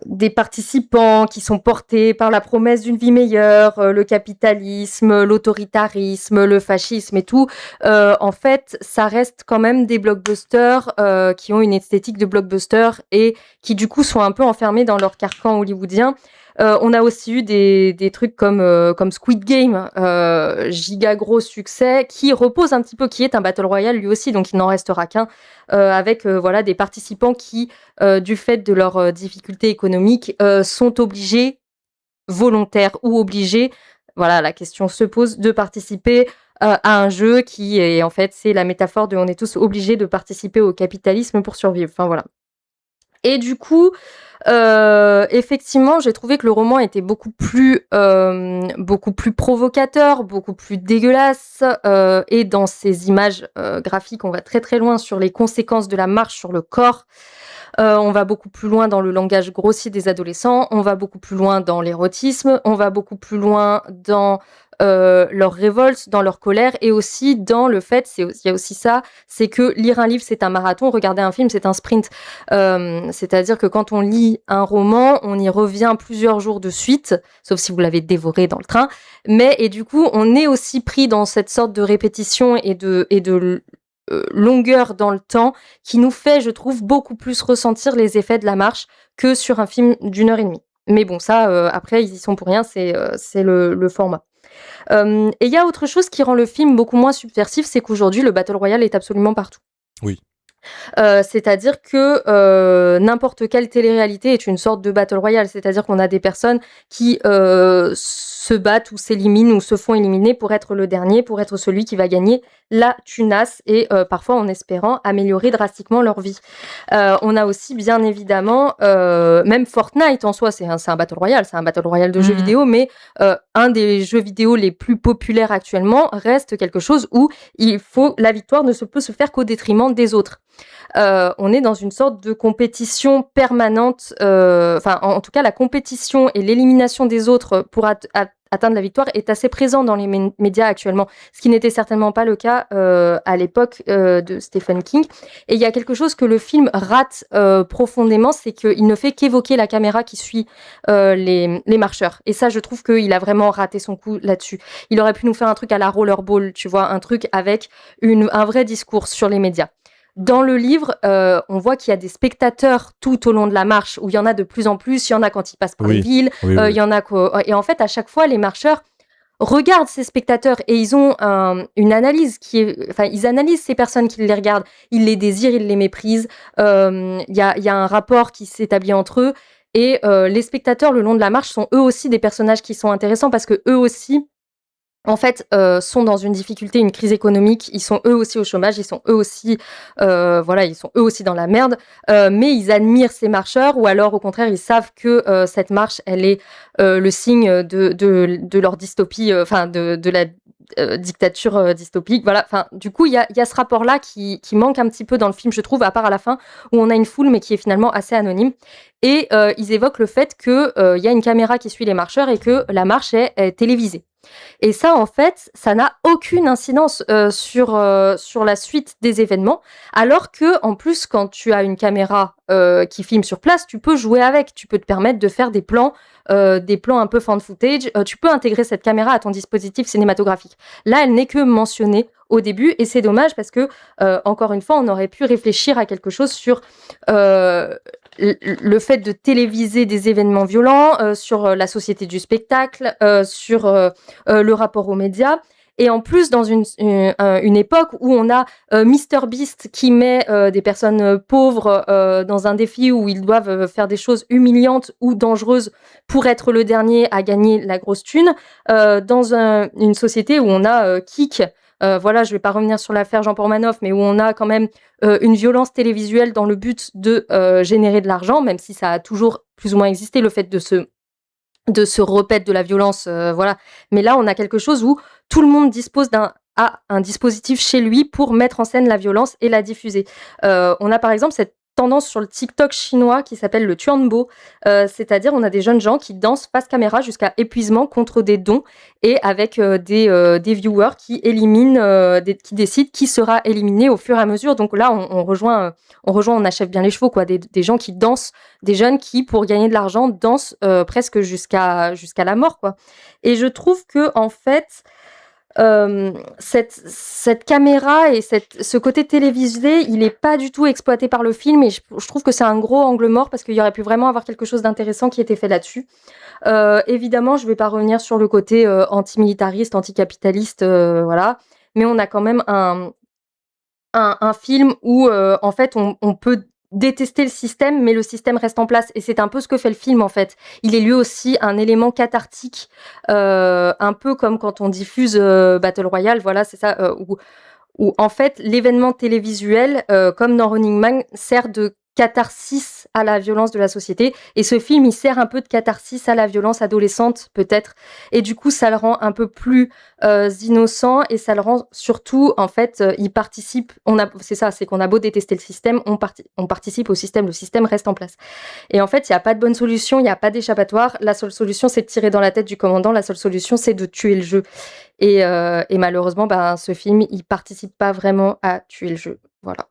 des participants qui sont portés par la promesse d'une vie meilleure, le capitalisme, l'autoritarisme, le fascisme et tout. En fait, ça reste quand même des blockbusters qui ont une esthétique de blockbuster et qui du coup sont un peu enfermés dans leur carcan hollywoodien. On a aussi eu des trucs comme Squid Game, giga gros succès, qui repose un petit peu, qui est un battle royale lui aussi, donc il n'en restera qu'un, avec voilà des participants qui, du fait de leurs difficultés économiques, sont obligés, volontaires ou obligés, voilà, la question se pose, de participer à un jeu qui est en fait, c'est la métaphore de on est tous obligés de participer au capitalisme pour survivre. Enfin voilà. Et du coup, effectivement, j'ai trouvé que le roman était beaucoup plus provocateur, beaucoup plus dégueulasse, et dans ces images graphiques, on va très très loin sur les conséquences de la marche sur le corps. On va beaucoup plus loin dans le langage grossier des adolescents, on va beaucoup plus loin dans l'érotisme, on va beaucoup plus loin dans leur révolte, dans leur colère, et aussi dans le fait, il y a aussi ça, c'est que lire un livre c'est un marathon, regarder un film c'est un sprint. C'est-à-dire que quand on lit un roman, on y revient plusieurs jours de suite, sauf si vous l'avez dévoré dans le train, et du coup on est aussi pris dans cette sorte de répétition et de longueur dans le temps qui nous fait, je trouve, beaucoup plus ressentir les effets de la marche que sur un film d'1 heure et demie. Mais bon, ça, après, ils y sont pour rien, c'est le format. Et il y a autre chose qui rend le film beaucoup moins subversif, c'est qu'aujourd'hui, le Battle Royale est absolument partout. Oui. C'est-à-dire que n'importe quelle télé-réalité est une sorte de Battle Royale, c'est-à-dire qu'on a des personnes qui se battent ou s'éliminent ou se font éliminer pour être le dernier, pour être celui qui va gagner la tunasse et parfois en espérant améliorer drastiquement leur vie. On a aussi bien évidemment, même Fortnite en soi, c'est un Battle Royale, c'est un Battle Royale de jeux vidéo, mais un des jeux vidéo les plus populaires actuellement reste quelque chose où la victoire ne peut se faire qu'au détriment des autres. On est dans une sorte de compétition permanente, en tout cas la compétition et l'élimination des autres pour atteindre la victoire est assez présent dans les médias actuellement, ce qui n'était certainement pas le cas à l'époque de Stephen King. Et il y a quelque chose que le film rate profondément, c'est qu'il ne fait qu'évoquer la caméra qui suit les marcheurs. Et ça, je trouve qu'il a vraiment raté son coup là-dessus. Il aurait pu nous faire un truc à la Rollerball, tu vois, un truc avec un vrai discours sur les médias. Dans le livre, on voit qu'il y a des spectateurs tout au long de la marche, où il y en a de plus en plus, il y en a quand ils passent par les villes, il y en a et en fait, à chaque fois, les marcheurs regardent ces spectateurs et ils ont une analyse ils analysent ces personnes qui les regardent, ils les désirent, ils les méprisent, il y a un rapport qui s'établit entre eux et les spectateurs le long de la marche sont eux aussi des personnages qui sont intéressants parce que eux aussi en fait, sont dans une difficulté, une crise économique. Ils sont eux aussi au chômage, ils sont eux aussi dans la merde. Mais ils admirent ces marcheurs, ou alors au contraire, ils savent que cette marche, elle est le signe de leur dystopie, de la dictature dystopique. Voilà. Enfin, du coup, il y a ce rapport-là qui manque un petit peu dans le film, je trouve, à part à la fin où on a une foule, mais qui est finalement assez anonyme. Et ils évoquent le fait que y a une caméra qui suit les marcheurs et que la marche est télévisée. Et ça, en fait, ça n'a aucune incidence sur la suite des événements, alors que, en plus, quand tu as une caméra qui filme sur place, tu peux jouer avec, tu peux te permettre de faire des plans un peu fan footage, tu peux intégrer cette caméra à ton dispositif cinématographique. Là, elle n'est que mentionnée au début, et c'est dommage parce que, encore une fois, on aurait pu réfléchir à quelque chose sur le fait de téléviser des événements violents, sur la société du spectacle, sur le rapport aux médias. Et en plus, dans une époque où on a MrBeast qui met des personnes pauvres dans un défi où ils doivent faire des choses humiliantes ou dangereuses pour être le dernier à gagner la grosse thune, dans une société où on a Kik, je vais pas revenir sur l'affaire Jean-Paul Manoff, mais où on a quand même une violence télévisuelle dans le but de générer de l'argent, même si ça a toujours plus ou moins existé, le fait de se repaître de la violence, voilà. Mais là, on a quelque chose où tout le monde dispose un dispositif chez lui pour mettre en scène la violence et la diffuser. On a par exemple cette tendance sur le TikTok chinois qui s'appelle le Tuanbo, c'est-à-dire on a des jeunes gens qui dansent face caméra jusqu'à épuisement contre des dons et avec des viewers qui éliminent, qui décident qui sera éliminé au fur et à mesure. Donc là, on rejoint, on achève bien les chevaux, quoi. Des gens qui dansent, des jeunes qui, pour gagner de l'argent, dansent presque jusqu'à la mort, quoi. Et je trouve que en fait, cette caméra et ce côté télévisé, il est pas du tout exploité par le film et je trouve que c'est un gros angle mort parce qu'il y aurait pu vraiment avoir quelque chose d'intéressant qui était fait là-dessus. Évidemment, je vais pas revenir sur le côté antimilitariste, anticapitaliste, voilà, mais on a quand même un film où en fait on peut détester le système, mais le système reste en place. Et c'est un peu ce que fait le film, en fait. Il est lui aussi un élément cathartique, un peu comme quand on diffuse Battle Royale, voilà, c'est ça, où en fait, l'événement télévisuel, comme dans Running Man, sert de catharsis à la violence de la société. Et ce film, il sert un peu de catharsis à la violence adolescente, peut-être. Et du coup, ça le rend un peu plus innocent et ça le rend surtout, en fait, il participe. C'est ça, c'est qu'on a beau détester le système, on participe au système. Le système reste en place. Et en fait, il n'y a pas de bonne solution, il n'y a pas d'échappatoire. La seule solution, c'est de tirer dans la tête du commandant. La seule solution, c'est de tuer le jeu. Et malheureusement, ce film, il participe pas vraiment à tuer le jeu. Voilà.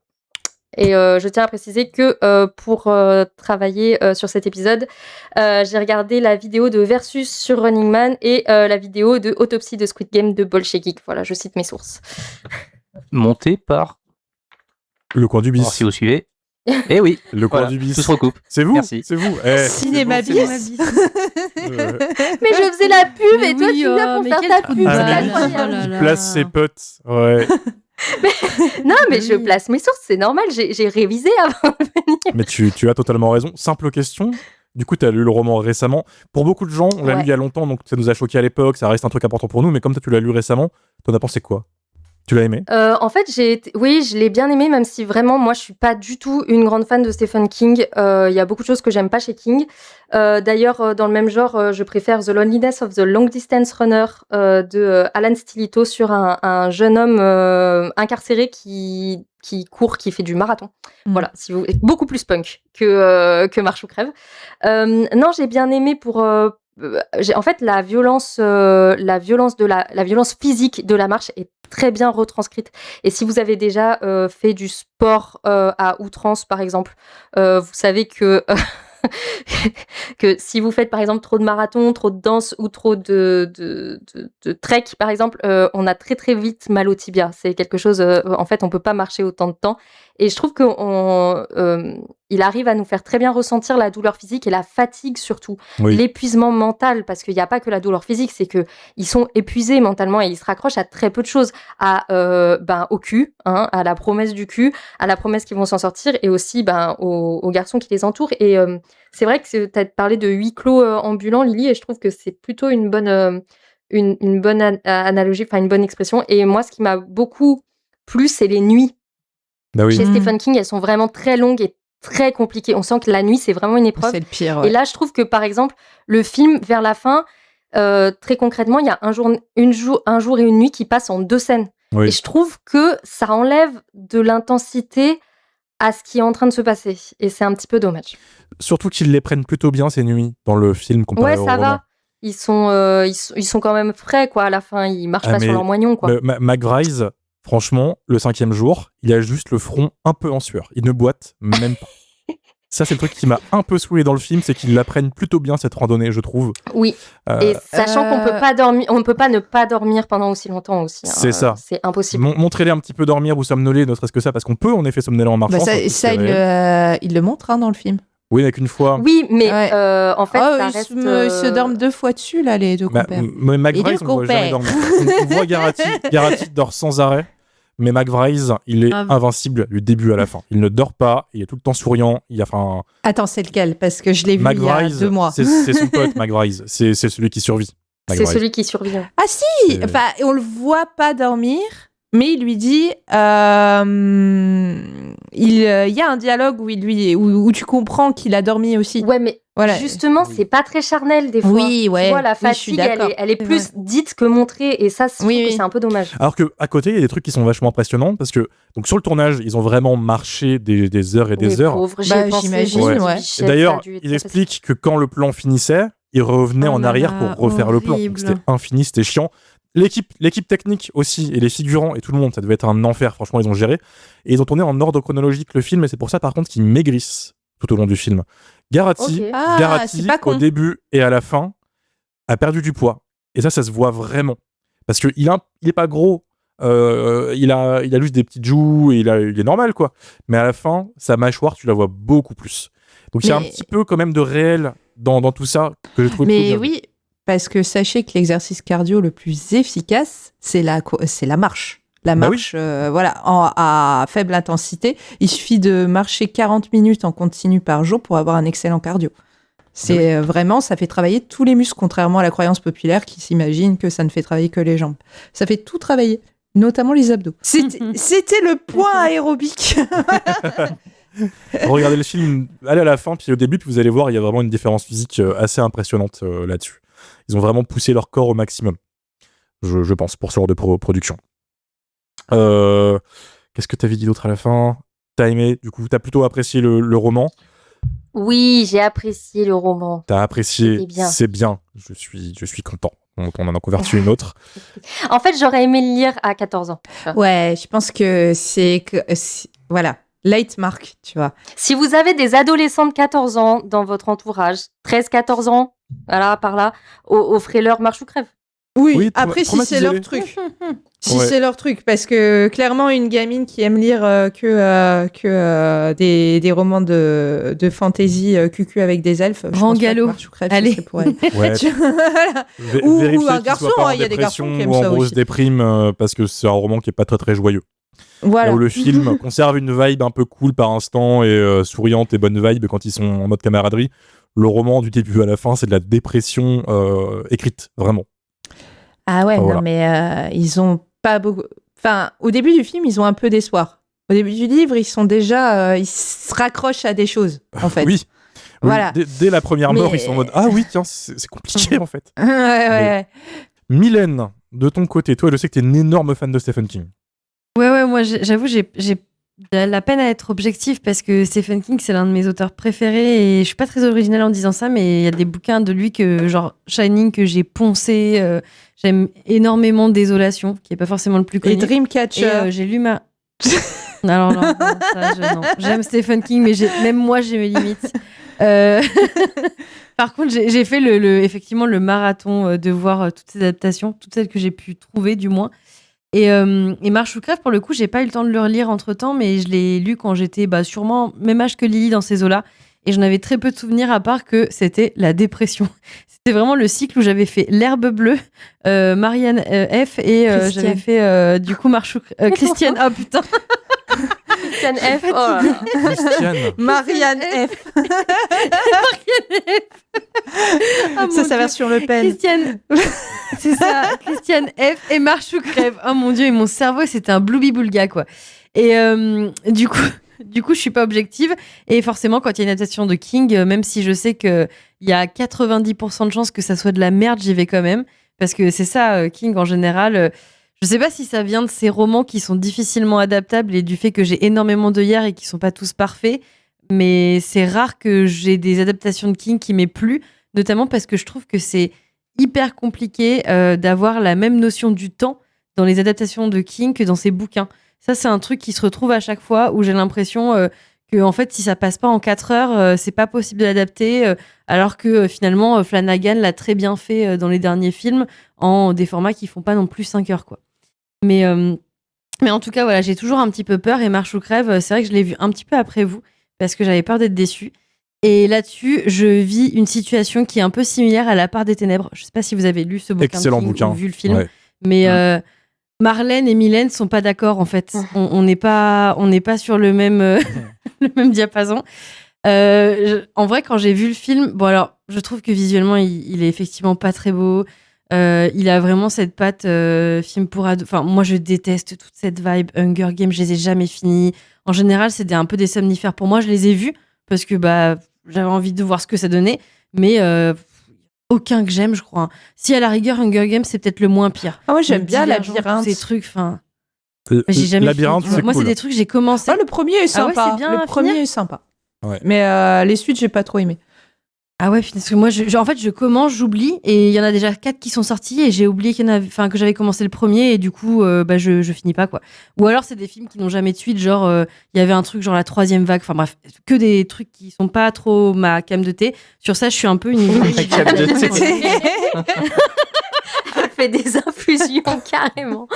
Et je tiens à préciser que pour travailler sur cet épisode, j'ai regardé la vidéo de Versus sur Running Man et la vidéo de Autopsie de Squid Game de Bolshevik. Voilà, je cite mes sources. Monté par Le coin du bis. Alors, si vous suivez. Eh oui, le coin du bis. Tout se recoupe. C'est vous. Merci. C'est vous. Cinéma bis. Mais je faisais la pub et toi tu viens pour faire ta pub. C'est incroyable. Place ses potes. Ouais. Non, mais je place mes sources, c'est normal, j'ai révisé avant de venir. Mais tu as totalement raison. Simple question. Du coup, tu as lu le roman récemment. Pour beaucoup de gens, on l'a lu il y a longtemps, donc ça nous a choqué à l'époque, ça reste un truc important pour nous. Mais comme toi, tu l'as lu récemment, t'en as pensé quoi ? Tu l'as aimé ? En fait, oui, je l'ai bien aimé, même si vraiment, moi, je suis pas du tout une grande fan de Stephen King. Il y a beaucoup de choses que j'aime pas chez King. D'ailleurs, dans le même genre, je préfère The Loneliness of the Long Distance Runner de Alan Stilito sur un jeune homme incarcéré qui court, qui fait du marathon. Voilà, beaucoup plus punk que Marche ou crève. Non, j'ai bien aimé en fait, la violence physique de la marche est très bien retranscrite. Et si vous avez déjà fait du sport à outrance, par exemple, vous savez que si vous faites par exemple trop de marathon, trop de danse ou trop de trek, par exemple, on a très très vite mal au tibia. C'est quelque chose, en fait, on peut pas marcher autant de temps. Et je trouve qu'il arrive à nous faire très bien ressentir la douleur physique et la fatigue surtout, l'épuisement mental, parce qu'il n'y a pas que la douleur physique, c'est que ils sont épuisés mentalement et ils se raccrochent à très peu de choses, au cul, hein, à la promesse du cul, à la promesse qu'ils vont s'en sortir et aussi aux garçons qui les entourent. Et c'est vrai que tu as parlé de huis clos ambulants, Lily, et je trouve que c'est plutôt une bonne analogie, enfin une bonne expression. Et moi, ce qui m'a beaucoup plu, c'est les nuits. Bah oui. Chez Stephen King, elles sont vraiment très longues et très compliquées. On sent que la nuit, c'est vraiment une épreuve. C'est le pire. Ouais. Et là, je trouve que, par exemple, le film, vers la fin, très concrètement, il y a un jour et une nuit qui passent en 2 scènes. Oui. Et je trouve que ça enlève de l'intensité à ce qui est en train de se passer. Et c'est un petit peu dommage. Surtout qu'ils les prennent plutôt bien, ces nuits, dans le film comparé au roman. Ouais, ça va. Ils sont quand même frais, quoi, à la fin. Ils marchent pas sur leurs moignons, quoi. McBride, franchement, le 5e jour, il a juste le front un peu en sueur. Il ne boite même pas. Ça, c'est le truc qui m'a un peu saoulé dans le film, c'est qu'ils la prennent plutôt bien, cette randonnée, je trouve. Oui, et sachant qu'on peut pas dormir, on ne peut pas ne pas dormir pendant aussi longtemps aussi. Hein. C'est ça. C'est impossible. Montrez-les un petit peu dormir ou somnoler, ne serait-ce que ça, parce qu'on peut en effet somnoler en marchant. Il le montre dans le film. Oui, avec une fois. Oui, mais en fait, ça reste... Ils se dorment 2 fois dessus, là, les deux compères. Mais McBride, on ne voit jamais dormir. On voit Garrity dort sans arrêt. Mais McBride, il est invincible du début à la fin. Il ne dort pas, il est tout le temps souriant. Attends, c'est lequel ? Parce que je l'ai vu il y a 2 mois. C'est son pote, McBride. C'est celui qui survit. C'est celui qui survit. Ah si, on le voit pas dormir, mais il lui dit... il y a un dialogue où tu comprends qu'il a dormi aussi. Ouais, mais Voilà. Justement, c'est pas très charnel des fois. Oui, ouais. Tu vois, la Oui, je suis fatigue, d'accord. elle est plus dite que montrée, et ça, je trouve que c'est un peu dommage. Alors qu'à côté, il y a des trucs qui sont vachement impressionnants, parce que donc sur le tournage, ils ont vraiment marché des heures et des heures. Pauvres, j'imagine, ouais. Et d'ailleurs, ils expliquent que quand le plan finissait, ils revenaient en arrière pour refaire le plan. Donc, c'était infini, c'était chiant. L'équipe technique aussi, et les figurants et tout le monde, ça devait être un enfer, franchement, ils ont géré. Et ils ont tourné en ordre chronologique le film, et c'est pour ça, par contre, qu'ils maigrissent tout au long du film. Garati, c'est pas con. au début et à la fin, a perdu du poids. Et ça se voit vraiment. Parce qu'il est pas gros, il a juste des petites joues, et il est normal, quoi. Mais à la fin, sa mâchoire, tu la vois beaucoup plus. Donc il y a un petit peu quand même de réel dans tout ça que j'ai trouvé plutôt bien. Oui, parce que sachez que l'exercice cardio le plus efficace, c'est la marche. La marche, voilà, à faible intensité. Il suffit de marcher 40 minutes en continu par jour pour avoir un excellent cardio. C'est vraiment, ça fait travailler tous les muscles, contrairement à la croyance populaire qui s'imagine que ça ne fait travailler que les jambes. Ça fait tout travailler, notamment les abdos. C'était le point aérobique. Regardez le film, allez à la fin, puis au début, puis vous allez voir, il y a vraiment une différence physique assez impressionnante là-dessus. Ils ont vraiment poussé leur corps au maximum, je pense, pour ce genre de production. Qu'est-ce que t'avais dit d'autre à la fin? T'as aimé, du coup, t'as plutôt apprécié le roman? Oui, j'ai apprécié le roman. T'as apprécié, c'est bien. Je suis content. On en a converti une autre. En fait, j'aurais aimé le lire à 14 ans. Ouais, je pense que voilà, late mark, tu vois. Si vous avez des adolescents de 14 ans dans votre entourage, 13-14 ans, voilà, par là, offrez-leur Marche ou Crève. Oui, après, si c'est leur truc. Si c'est leur truc, parce que clairement, une gamine qui aime lire que des romans de fantasy cucu avec des elfes, Grand galop. Allez. Pour elle. Ouais. Voilà. Ou un garçon, il y a des garçons qui aiment ça aussi. Ou en grosse déprime, parce que c'est un roman qui est pas très très joyeux. Voilà. Là où le film conserve une vibe un peu cool par instant et souriante et bonne vibe quand ils sont en mode camaraderie. Le roman du début à la fin, c'est de la dépression écrite, vraiment. Ah ouais, non mais ils ont pas beaucoup... Enfin, au début du film, ils ont un peu d'espoir. Au début du livre, ils sont déjà... ils se raccrochent à des choses, en fait. Oui. Voilà. Dès la première mort, ils sont en mode « Ah oui, tiens, c'est compliqué, en fait. » Ouais. Mylène, de ton côté, toi, je sais que t'es une énorme fan de Stephen King. Ouais, moi, j'avoue, j'ai la peine à être objective parce que Stephen King, c'est l'un de mes auteurs préférés et je suis pas très originale en disant ça, mais il y a des bouquins de lui genre Shining, que j'ai poncé. J'aime énormément Désolation, qui est pas forcément le plus connu. Et Dreamcatcher. Et j'ai lu Alors non, non. J'aime Stephen King, mais même moi, j'ai mes limites. Par contre, j'ai fait effectivement le marathon de voir toutes ces adaptations, toutes celles que j'ai pu trouver, du moins. Et Marche ou Crève, pour le coup, j'ai pas eu le temps de le relire entre-temps, mais je l'ai lu quand j'étais sûrement même âge que Lily dans ces eaux-là. Et j'en avais très peu de souvenirs, à part que c'était la dépression. C'était vraiment le cycle où j'avais fait L'Herbe Bleue, Marianne F, et j'avais fait du coup Marche ou Crève. Christiane, oh putain. Christiane F. Oh. Christiane. Marianne F. Marianne F. Oh, ça s'avère sur Le Pen. Christiane. C'est ça, Christiane F. et Marche ou Crève. Oh mon Dieu, et mon cerveau, c'était un bloubi-boulga, quoi. Et du coup, je suis pas objective. Et forcément, quand il y a une adaptation de King, même si je sais qu'il y a 90% de chances que ça soit de la merde, j'y vais quand même. Parce que c'est ça, King, en général. Je sais pas si ça vient de ces romans qui sont difficilement adaptables et du fait que j'ai énormément d'œillères et qui sont pas tous parfaits. Mais c'est rare que j'ai des adaptations de King qui m'aient plu. Notamment parce que je trouve que c'est hyper compliqué d'avoir la même notion du temps dans les adaptations de King que dans ses bouquins. Ça, c'est un truc qui se retrouve à chaque fois où j'ai l'impression que, en fait, si ça passe pas en 4 heures, c'est pas possible de l'adapter, alors que finalement, Flanagan l'a très bien fait dans les derniers films, en des formats qui font pas non plus 5 heures, quoi. Mais en tout cas, voilà, j'ai toujours un petit peu peur, et Marche ou Crève, c'est vrai que je l'ai vu un petit peu après vous, parce que j'avais peur d'être déçue. Et là-dessus, je vis une situation qui est un peu similaire à La Part des Ténèbres. Je sais pas si vous avez lu ce bouquin. Excellent bouquin. Ou vu le film, ouais. mais... Marlène et Mylène sont pas d'accord, en fait. On n'est pas sur le même le même diapason. En vrai, quand j'ai vu le film, bon alors, je trouve que visuellement, il est effectivement pas très beau. Il a vraiment cette patte film pour ados. Enfin, moi, je déteste toute cette vibe Hunger Games. Je les ai jamais finis. En général, c'est un peu des somnifères pour moi. Je les ai vus parce que j'avais envie de voir ce que ça donnait, mais aucun que j'aime, je crois. Si à la rigueur, Hunger Games, c'est peut-être le moins pire. Ah, moi, j'aime Le bien Divergent, Labyrinthe. Ces trucs, enfin. J'ai jamais Labyrinthe, fini. c'est Moi, cool. c'est des trucs que j'ai commencé. Ah, le premier est sympa. Ah ouais, c'est bien le à premier finir est sympa. Ouais. Mais les suites, j'ai pas trop aimé. Ah ouais, parce que moi, en fait, je commence, j'oublie, et il y en a déjà 4 qui sont sortis, et j'ai oublié que j'avais commencé le premier, et du coup, je finis pas, quoi. Ou alors, c'est des films qui n'ont jamais de suite, genre, il y avait un truc genre la 3e vague, enfin bref, que des trucs qui sont pas trop ma came de thé. Sur ça, je suis un peu une... Ma came de thé. Elle fait des infusions carrément.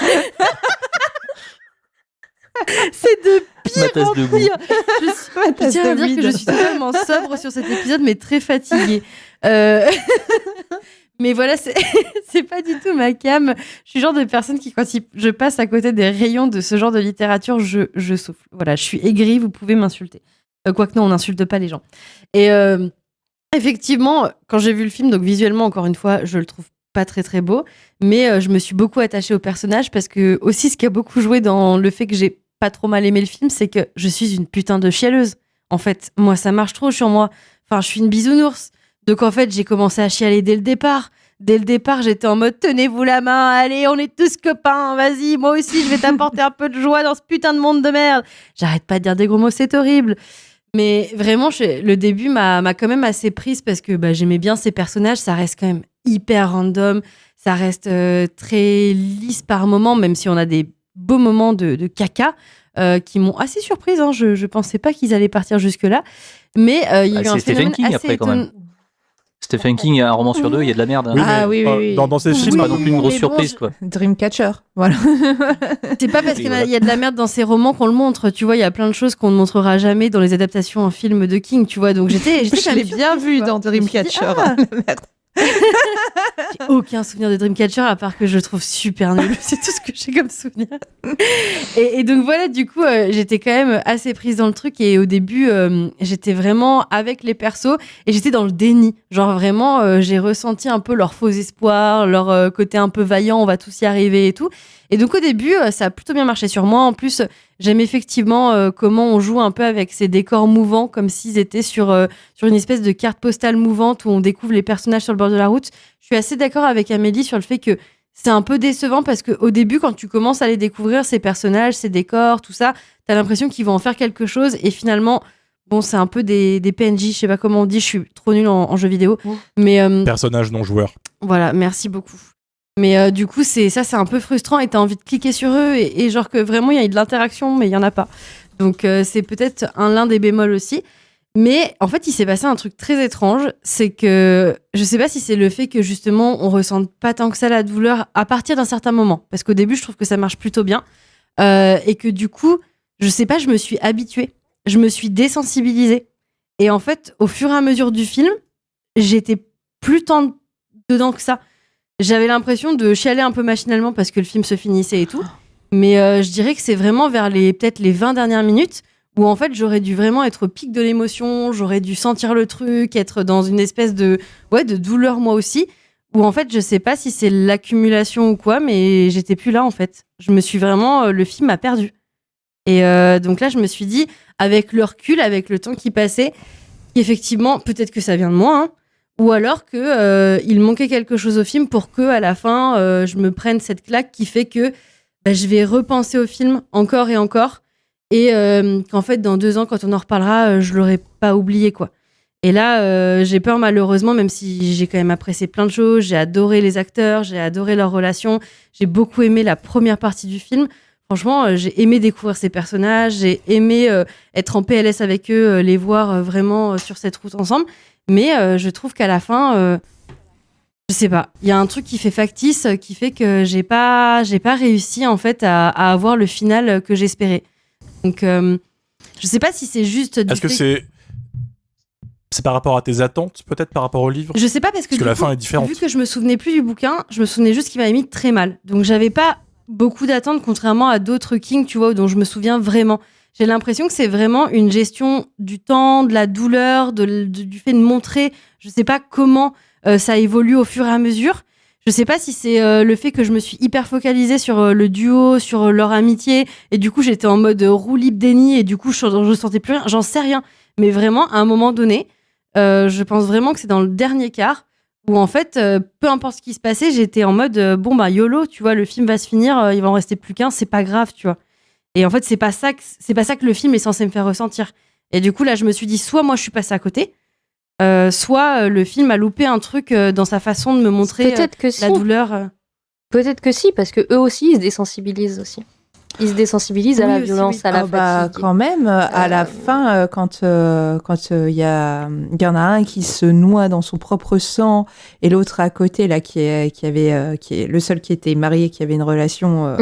C'est de Ma tasse de goût. pire. Je tiens à dire que je suis totalement sobre sur cet épisode, mais très fatiguée. Mais voilà, c'est pas du tout ma came. Je suis le genre de personne qui, quand je passe à côté des rayons de ce genre de littérature, je souffle. Voilà, je suis aigrie, vous pouvez m'insulter. Quoique non, on n'insulte pas les gens. Et effectivement, quand j'ai vu le film, donc visuellement, encore une fois, je le trouve pas très très beau, mais je me suis beaucoup attachée au personnage parce que aussi ce qui a beaucoup joué dans le fait que j'ai pas trop mal aimé le film, c'est que je suis une putain de chialeuse. En fait, moi, ça marche trop sur moi. Enfin, je suis une bisounours. Donc, en fait, j'ai commencé à chialer dès le départ. Dès le départ, j'étais en mode tenez-vous la main, allez, on est tous copains, vas-y, moi aussi, je vais t'apporter un peu de joie dans ce putain de monde de merde. J'arrête pas de dire des gros mots, c'est horrible. Mais vraiment, le début m'a quand même assez prise parce que j'aimais bien ces personnages. Ça reste quand même hyper random. Ça reste très lisse par moments, même si on a des beaux moments de caca qui m'ont assez surprise. Hein. Je pensais pas qu'ils allaient partir jusque-là. Mais il y a eu un phénomène King, assez après, quand même. étonnant. Stephen King, un roman sur 2, il y a de la merde. Hein. Oui, Ah mais, oui. Dans ces C'est films, pas non plus une grosse mais bon, surprise, quoi. Dreamcatcher, voilà. C'est pas parce Oui, qu'il voilà. y a de la merde dans ces romans qu'on le montre. Tu vois, il y a plein de choses qu'on ne montrera jamais dans les adaptations en film de King. Tu vois, donc j'étais Je l'ai bien vu dans Dreamcatcher. Ah. Merde. J'ai aucun souvenir de Dreamcatcher à part que je le trouve super nul. C'est tout ce que j'ai comme souvenir. Et donc voilà, du coup, j'étais quand même assez prise dans le truc. Et au début, j'étais vraiment avec les persos et j'étais dans le déni. Genre vraiment, j'ai ressenti un peu leur faux espoir, leur côté un peu vaillant, on va tous y arriver et tout. Et donc au début, ça a plutôt bien marché sur moi. En plus, j'aime effectivement comment on joue un peu avec ces décors mouvants, comme s'ils étaient sur une espèce de carte postale mouvante où on découvre les personnages sur le bord de la route. Je suis assez d'accord avec Amélie sur le fait que c'est un peu décevant parce qu'au début, quand tu commences à les découvrir, ces personnages, ces décors, tout ça, t'as l'impression qu'ils vont en faire quelque chose et finalement, bon, c'est un peu des PNJ, je sais pas comment on dit, je suis trop nulle en jeux vidéo. Mais personnage non joueur. voilà, merci beaucoup. Mais du coup, c'est un peu frustrant et t'as envie de cliquer sur eux et genre que vraiment, il y a de l'interaction, mais il y en a pas. Donc, c'est peut-être l'un des bémols aussi. Mais en fait, il s'est passé un truc très étrange, c'est que je sais pas si c'est le fait que justement, on ressente pas tant que ça la douleur à partir d'un certain moment. Parce qu'au début, je trouve que ça marche plutôt bien. Et que du coup, je sais pas, je me suis habituée. Je me suis désensibilisée. Et en fait, au fur et à mesure du film, j'étais plus tant dedans que ça. J'avais l'impression de chialer un peu machinalement parce que le film se finissait et tout. Mais je dirais que c'est vraiment vers peut-être les 20 dernières minutes où en fait j'aurais dû vraiment être au pic de l'émotion, j'aurais dû sentir le truc, être dans une espèce de douleur moi aussi, où en fait je sais pas si c'est l'accumulation ou quoi, mais j'étais plus là en fait. Je me suis vraiment, le film m'a perdu. Et donc là je me suis dit, avec le recul, avec le temps qui passait, effectivement peut-être que ça vient de moi, hein, ou alors que il manquait quelque chose au film pour que à la fin je me prenne cette claque qui fait que je vais repenser au film encore et encore. Et qu'en fait, dans 2 ans, quand on en reparlera, je l'aurai pas oublié, quoi. Et là, j'ai peur, malheureusement, même si j'ai quand même apprécié plein de choses, j'ai adoré les acteurs, j'ai adoré leurs relations, j'ai beaucoup aimé la première partie du film. Franchement, j'ai aimé découvrir ces personnages, j'ai aimé être en PLS avec eux, les voir vraiment sur cette route ensemble. Mais je trouve qu'à la fin, je sais pas, il y a un truc qui fait factice, qui fait que j'ai pas réussi, en fait, à avoir le final que j'espérais. Donc, je sais pas si c'est juste. Est-ce que c'est par rapport à tes attentes, peut-être par rapport au livre? Je sais pas parce que la fin est différente. Vu que je me souvenais plus du bouquin, je me souvenais juste qu'il m'avait mis très mal. Donc, j'avais pas beaucoup d'attentes, contrairement à d'autres King, tu vois, dont je me souviens vraiment. J'ai l'impression que c'est vraiment une gestion du temps, de la douleur, du fait de montrer, je sais pas comment ça évolue au fur et à mesure. Je sais pas si c'est le fait que je me suis hyper focalisée sur le duo, sur leur amitié, et du coup j'étais en mode roue libre déni, et du coup je sentais plus rien, j'en sais rien. Mais vraiment, à un moment donné, je pense vraiment que c'est dans le dernier quart où en fait, peu importe ce qui se passait, j'étais en mode YOLO, tu vois, le film va se finir, il va en rester plus qu'un, c'est pas grave, tu vois. Et en fait, c'est pas ça que le film est censé me faire ressentir. Et du coup, là, je me suis dit, soit moi je suis passée à côté, soit le film a loupé un truc dans sa façon de me montrer la douleur. Peut-être que si, parce que eux aussi, ils se désensibilisent aussi. Ils se désensibilisent à la violence, à la fatigue. Quand même, à la fin, quand il y en a un qui se noie dans son propre sang et l'autre à côté là qui est le seul qui était marié, qui avait une relation,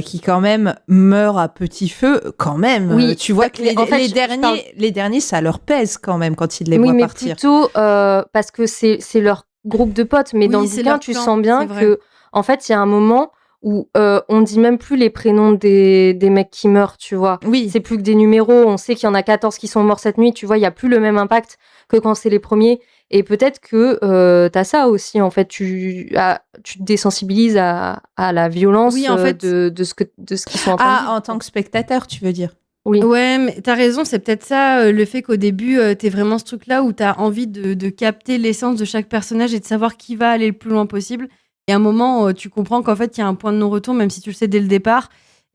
qui quand même meurt à petit feu, quand même. Oui, tu vois que les derniers, ça leur pèse quand même quand ils les voient partir. Oui, mais plutôt parce que c'est leur groupe de potes. Mais dans le bouquin, tu sens bien que, en fait, il y a un moment où on dit même plus les prénoms des mecs qui meurent, tu vois. Oui. C'est plus que des numéros. On sait qu'il y en a 14 qui sont morts cette nuit, tu vois. Il y a plus le même impact que quand c'est les premiers. Et peut-être que t'as ça aussi, en fait. Tu te désensibilises à la violence en fait, de ce qu'ils sont en train de vivre. En tant que spectateur, tu veux dire? Oui. Ouais, mais t'as raison, c'est peut-être ça, le fait qu'au début, t'es vraiment ce truc-là où t'as envie de capter l'essence de chaque personnage et de savoir qui va aller le plus loin possible. Et à un moment, tu comprends qu'en fait, il y a un point de non-retour, même si tu le sais dès le départ.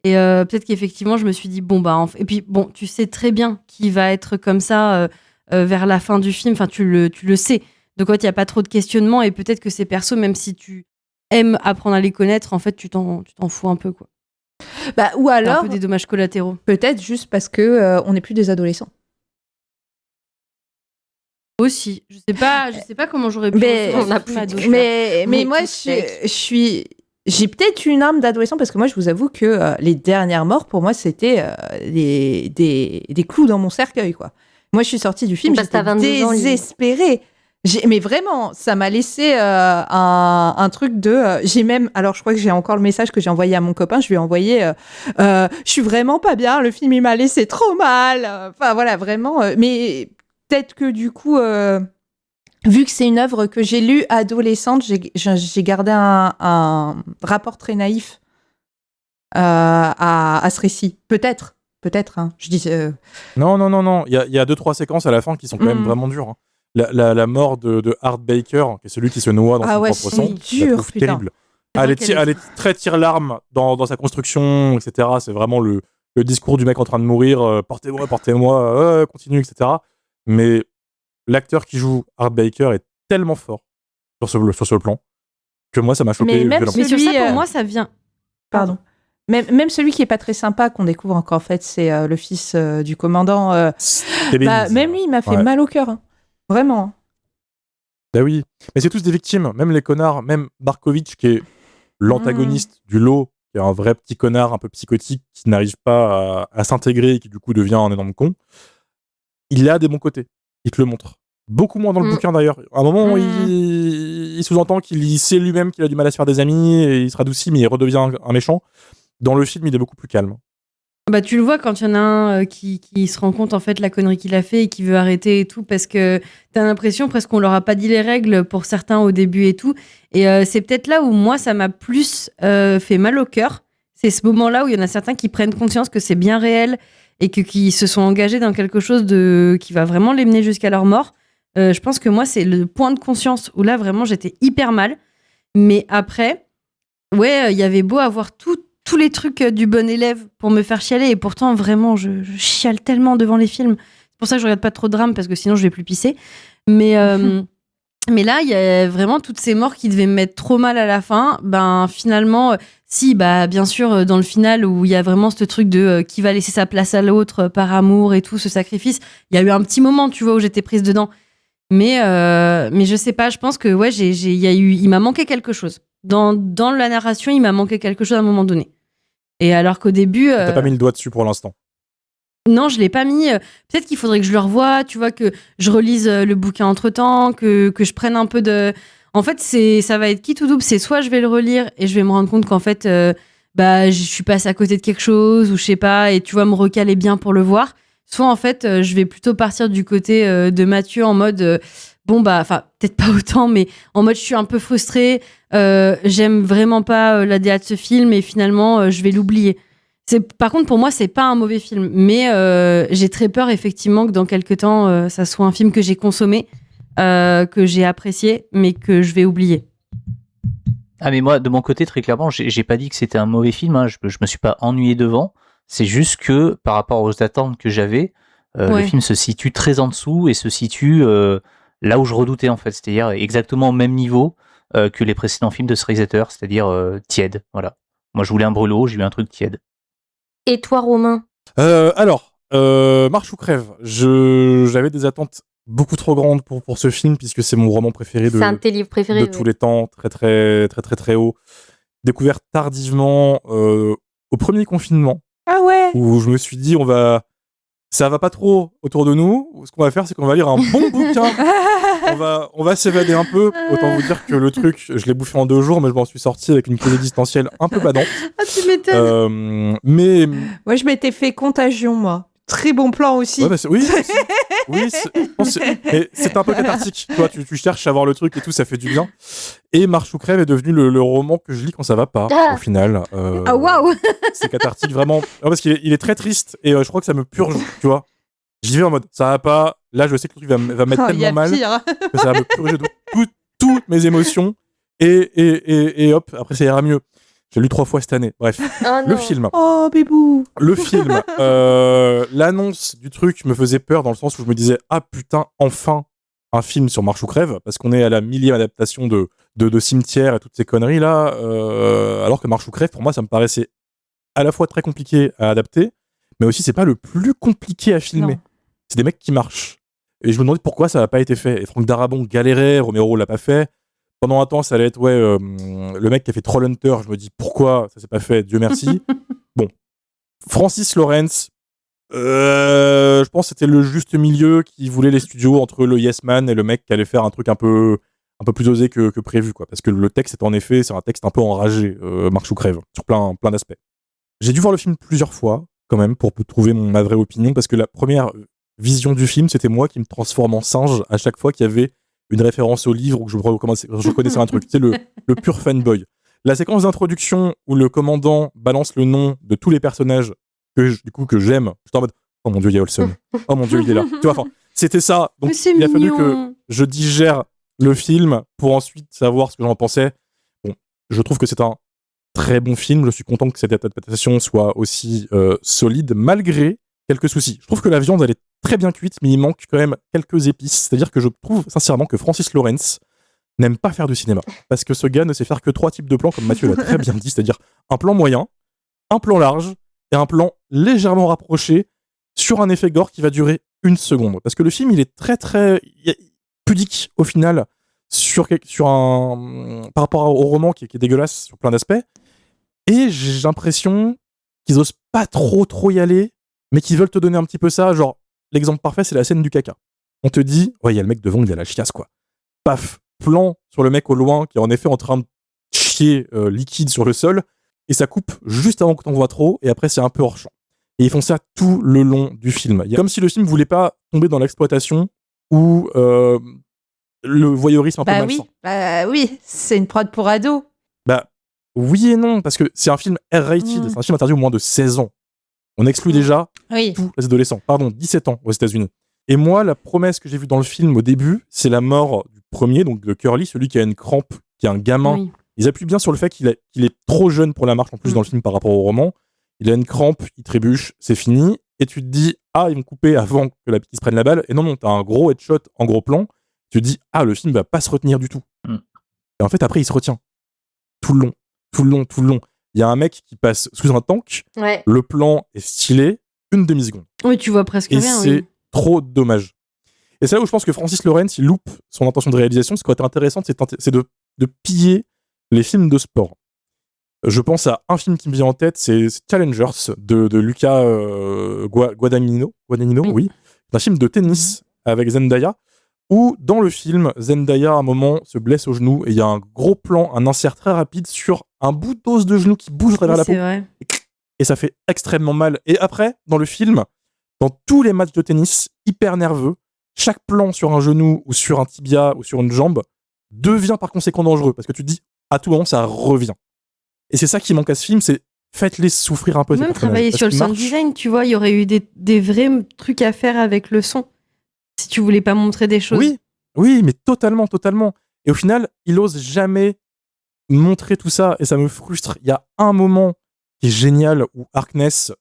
Et peut-être qu'effectivement, je me suis dit, et puis, tu sais très bien qu'il va être comme ça vers la fin du film. Enfin, tu le sais. Donc, en fait, il n'y a pas trop de questionnement. Et peut-être que ces persos, même si tu aimes apprendre à les connaître, en fait, tu t'en fous un peu, quoi. Ou alors, un peu des dommages collatéraux. Peut-être juste parce que on n'est plus des adolescents. Aussi, je sais pas comment j'aurais pu. Mais moi, j'ai peut-être une âme d'adolescent parce que moi, je vous avoue que les dernières morts, pour moi, c'était des clous dans mon cercueil, quoi. Moi, je suis sortie du film, j'étais désespérée. Mais vraiment, ça m'a laissé un truc de... j'ai même... Alors, je crois que j'ai encore le message que j'ai envoyé à mon copain. Je lui ai envoyé... je suis vraiment pas bien. Le film, il m'a laissé trop mal. Enfin, voilà, vraiment. Mais peut-être que du coup... vu que c'est une œuvre que j'ai lue adolescente, j'ai gardé un rapport très naïf à ce récit. Peut-être, hein. Je dis... Non. Il y a 2-3 séquences à la fin qui sont quand même vraiment dures. Hein. La mort de Art Baker, qui est celui qui se noie dans son propre sang, dur, je trouve terrible. Elle est très tire-larme dans sa construction, etc. C'est vraiment le discours du mec en train de mourir, portez-moi, continue, etc. Mais l'acteur qui joue Art Baker est tellement fort sur ce plan que moi, ça m'a choqué. Mais sur ça, pour moi, ça vient... Pardon. Même celui qui est pas très sympa, qu'on découvre qu'en fait, c'est le fils du commandant. Même lui, il m'a fait mal au cœur. Hein. Vraiment. Bah oui, mais c'est tous des victimes, même les connards, même Markovitch qui est l'antagoniste du lot, qui est un vrai petit connard un peu psychotique qui n'arrive pas à s'intégrer et qui du coup devient un énorme con. Il a des bons côtés, il te le montre. Beaucoup moins dans le bouquin d'ailleurs. À un moment, il sous-entend qu'il sait lui-même qu'il a du mal à se faire des amis et il se radoucit, mais il redevient un méchant. Dans le film, il est beaucoup plus calme. Tu le vois quand il y en a un qui se rend compte en fait la connerie qu'il a fait et qui veut arrêter et tout, parce que t'as l'impression presque qu'on leur a pas dit les règles pour certains au début et tout. Et c'est peut-être là où moi ça m'a plus fait mal au cœur. C'est ce moment-là où il y en a certains qui prennent conscience que c'est bien réel et qui se sont engagés dans quelque chose qui va vraiment les mener jusqu'à leur mort. Je pense que moi c'est le point de conscience où là vraiment j'étais hyper mal. Mais après, il y avait beau avoir tous les trucs du bon élève pour me faire chialer, et pourtant vraiment je chiale tellement devant les films. C'est pour ça que je regarde pas trop de drames, parce que sinon je vais plus pisser. Mais là il y a vraiment toutes ces morts qui devaient me mettre trop mal à la fin. Finalement bien sûr dans le final où il y a vraiment ce truc de qui va laisser sa place à l'autre par amour et tout, ce sacrifice, il y a eu un petit moment, tu vois, où j'étais prise dedans. Mais je sais pas, je pense que il m'a manqué quelque chose dans la narration. Il m'a manqué quelque chose à un moment donné. Et alors qu'au début... T'as pas mis le doigt dessus pour l'instant. Non, je l'ai pas mis. Peut-être qu'il faudrait que je le revoie, tu vois, que je relise le bouquin entre-temps, que je prenne un peu de... En fait, ça va être quitte ou double. C'est soit je vais le relire et je vais me rendre compte qu'en fait, je suis passée à côté de quelque chose, ou je sais pas, et tu vois, me recaler bien pour le voir. Soit en fait, je vais plutôt partir du côté de Mathieu en mode... peut-être pas autant, mais en mode je suis un peu frustrée, j'aime vraiment pas la DA de ce film et finalement je vais l'oublier. Par contre, pour moi, c'est pas un mauvais film. Mais j'ai très peur, effectivement, que dans quelques temps, ça soit un film que j'ai consommé, que j'ai apprécié, mais que je vais oublier. Ah, mais moi, de mon côté, très clairement, j'ai pas dit que c'était un mauvais film, hein. Je me suis pas ennuyé devant. C'est juste que, par rapport aux attentes que j'avais, le film se situe très en dessous et se situe là où je redoutais, en fait. C'est-à-dire exactement au même niveau que les précédents films de ce réalisateur, c'est-à-dire tiède. Voilà. Moi, je voulais un brûlot, j'ai eu un truc tiède. Et toi, Romain? Alors, Marche ou crève. J'avais des attentes beaucoup trop grandes pour ce film, puisque c'est mon roman préféré C'est un de tes livres préférés. de tous les temps, très très très très très haut. Découvert tardivement au premier confinement, Ah ouais. où je me suis dit, ça va pas trop autour de nous. Ce qu'on va faire, c'est qu'on va lire un bon bouquin. On va s'évader un peu. Autant vous dire que le truc, je l'ai bouffé en 2 jours, mais je m'en suis sorti avec une crise existentielle un peu badante. Ah, tu m'étonnes. Mais Moi, je m'étais fait Contagion, moi. Très bon plan aussi. ouais, mais c'est un peu cathartique. Toi, tu cherches à voir le truc et tout, ça fait du bien. Et Marche ou crève est devenu le roman que je lis quand ça va pas, au final. Ah, waouh. C'est cathartique, vraiment. Non, parce qu'il est très triste et je crois que ça me purge, tu vois. J'y vais en mode, ça va pas. Là, je sais que le truc va mettre Il y a tellement mal pire. que ça va me purger de toutes mes émotions. Et hop, après, ça ira mieux. J'ai lu 3 fois cette année. Bref, Oh, le non. film. Oh, bébou. Le film, l'annonce du truc me faisait peur dans le sens où je me disais, ah putain, enfin un film sur Marche ou crève, parce qu'on est à la 1000e adaptation de Cimetière et toutes ces conneries là, alors que Marche ou crève, pour moi, ça me paraissait à la fois très compliqué à adapter, mais aussi c'est pas le plus compliqué à filmer. Non. C'est des mecs qui marchent. Et je me demandais pourquoi ça n'a pas été fait. Et Franck Darabont galérait, Romero l'a pas fait. Pendant un temps, ça allait être le mec qui a fait Trollhunter. Je me dis pourquoi ça s'est pas fait, Dieu merci. Bon, Francis Lawrence, je pense que c'était le juste milieu qui voulait les studios entre le Yes Man et le mec qui allait faire un truc un peu plus osé que prévu, quoi. Parce que le texte est en effet, c'est un texte un peu enragé, Marche ou crève, sur plein d'aspects. J'ai dû voir le film plusieurs fois, quand même, pour trouver ma vraie opinion, parce que la première vision du film, c'était moi qui me transforme en singe à chaque fois qu'il y avait une référence au livre ou que je reconnaissais un truc. C'est le pur fanboy. La séquence d'introduction où le commandant balance le nom de tous les personnages que j'aime, j'étais en mode oh mon dieu, il y a Olsen. Oh mon dieu, il est là. Tu vois, enfin, c'était ça. Donc il a fallu que je digère le film pour ensuite savoir ce que j'en pensais. Bon, je trouve que c'est un très bon film. Je suis content que cette adaptation soit aussi solide, malgré quelques soucis. Je trouve que la viande, elle est très bien cuite, mais il manque quand même quelques épices. C'est-à-dire que je trouve sincèrement que Francis Lawrence n'aime pas faire du cinéma. Parce que ce gars ne sait faire que 3 types de plans, comme Mathieu l'a très bien dit, c'est-à-dire un plan moyen, un plan large et un plan légèrement rapproché sur un effet gore qui va durer 1 seconde. Parce que le film, il est très très pudique au final par rapport au roman qui est dégueulasse sur plein d'aspects. Et j'ai l'impression qu'ils osent pas trop y aller, mais qu'ils veulent te donner un petit peu ça. Genre, l'exemple parfait, c'est la scène du caca. On te dit, ouais, il y a le mec devant, il a la chiasse, quoi. Paf, plan sur le mec au loin qui est en effet en train de chier liquide sur le sol, et ça coupe juste avant que t'en vois trop, et après c'est un peu hors champ. Et ils font ça tout le long du film. Comme si le film voulait pas tomber dans l'exploitation ou le voyeurisme un peu malsain. Oui, c'est une prod pour ados. Oui et non, parce que c'est un film R-rated, c'est un film interdit au moins de 16 ans. On exclut déjà tous les adolescents. Pardon, 17 ans aux États-Unis. Et moi, la promesse que j'ai vue dans le film au début, c'est la mort du premier, donc de Curly, celui qui a une crampe, qui est un gamin. Oui. Ils appuient bien sur le fait qu'il est trop jeune pour la marche, en plus dans le film par rapport au roman. Il a une crampe, il trébuche, c'est fini. Et tu te dis, ah, ils vont couper avant que la petite se prenne la balle. Et non, t'as un gros headshot en gros plan. Tu te dis, ah, le film va pas se retenir du tout. Et en fait, après, il se retient. Tout le long. Il y a un mec qui passe sous un tank. Ouais. Le plan est stylé. 1 demi-seconde. Oui, tu vois presque rien. Et c'est trop dommage. Et c'est là où je pense que Francis Lawrence, il loupe son intention de réalisation. Ce qui aurait été intéressant, c'est de piller les films de sport. Je pense à un film qui me vient en tête, c'est Challengers de Luca Guadagnino, oui. C'est un film de tennis avec Zendaya, où dans le film, Zendaya à un moment se blesse au genou et il y a un gros plan, un insert très rapide sur un bout d'os de genou qui bouge à travers la peau. Vrai. Et ça fait extrêmement mal. Et après, dans le film, dans tous les matchs de tennis, hyper nerveux, chaque plan sur un genou ou sur un tibia ou sur une jambe devient par conséquent dangereux parce que tu te dis à tout moment ça revient. Et c'est ça qui manque à ce film, c'est faites-les souffrir un peu. Même travailler sur le sound design, tu vois, il y aurait eu des vrais trucs à faire avec le son. Si tu voulais pas montrer des choses. Oui, mais totalement. Et au final, il ose jamais montrer tout ça et ça me frustre. Il y a un moment qui est génial où Harkness,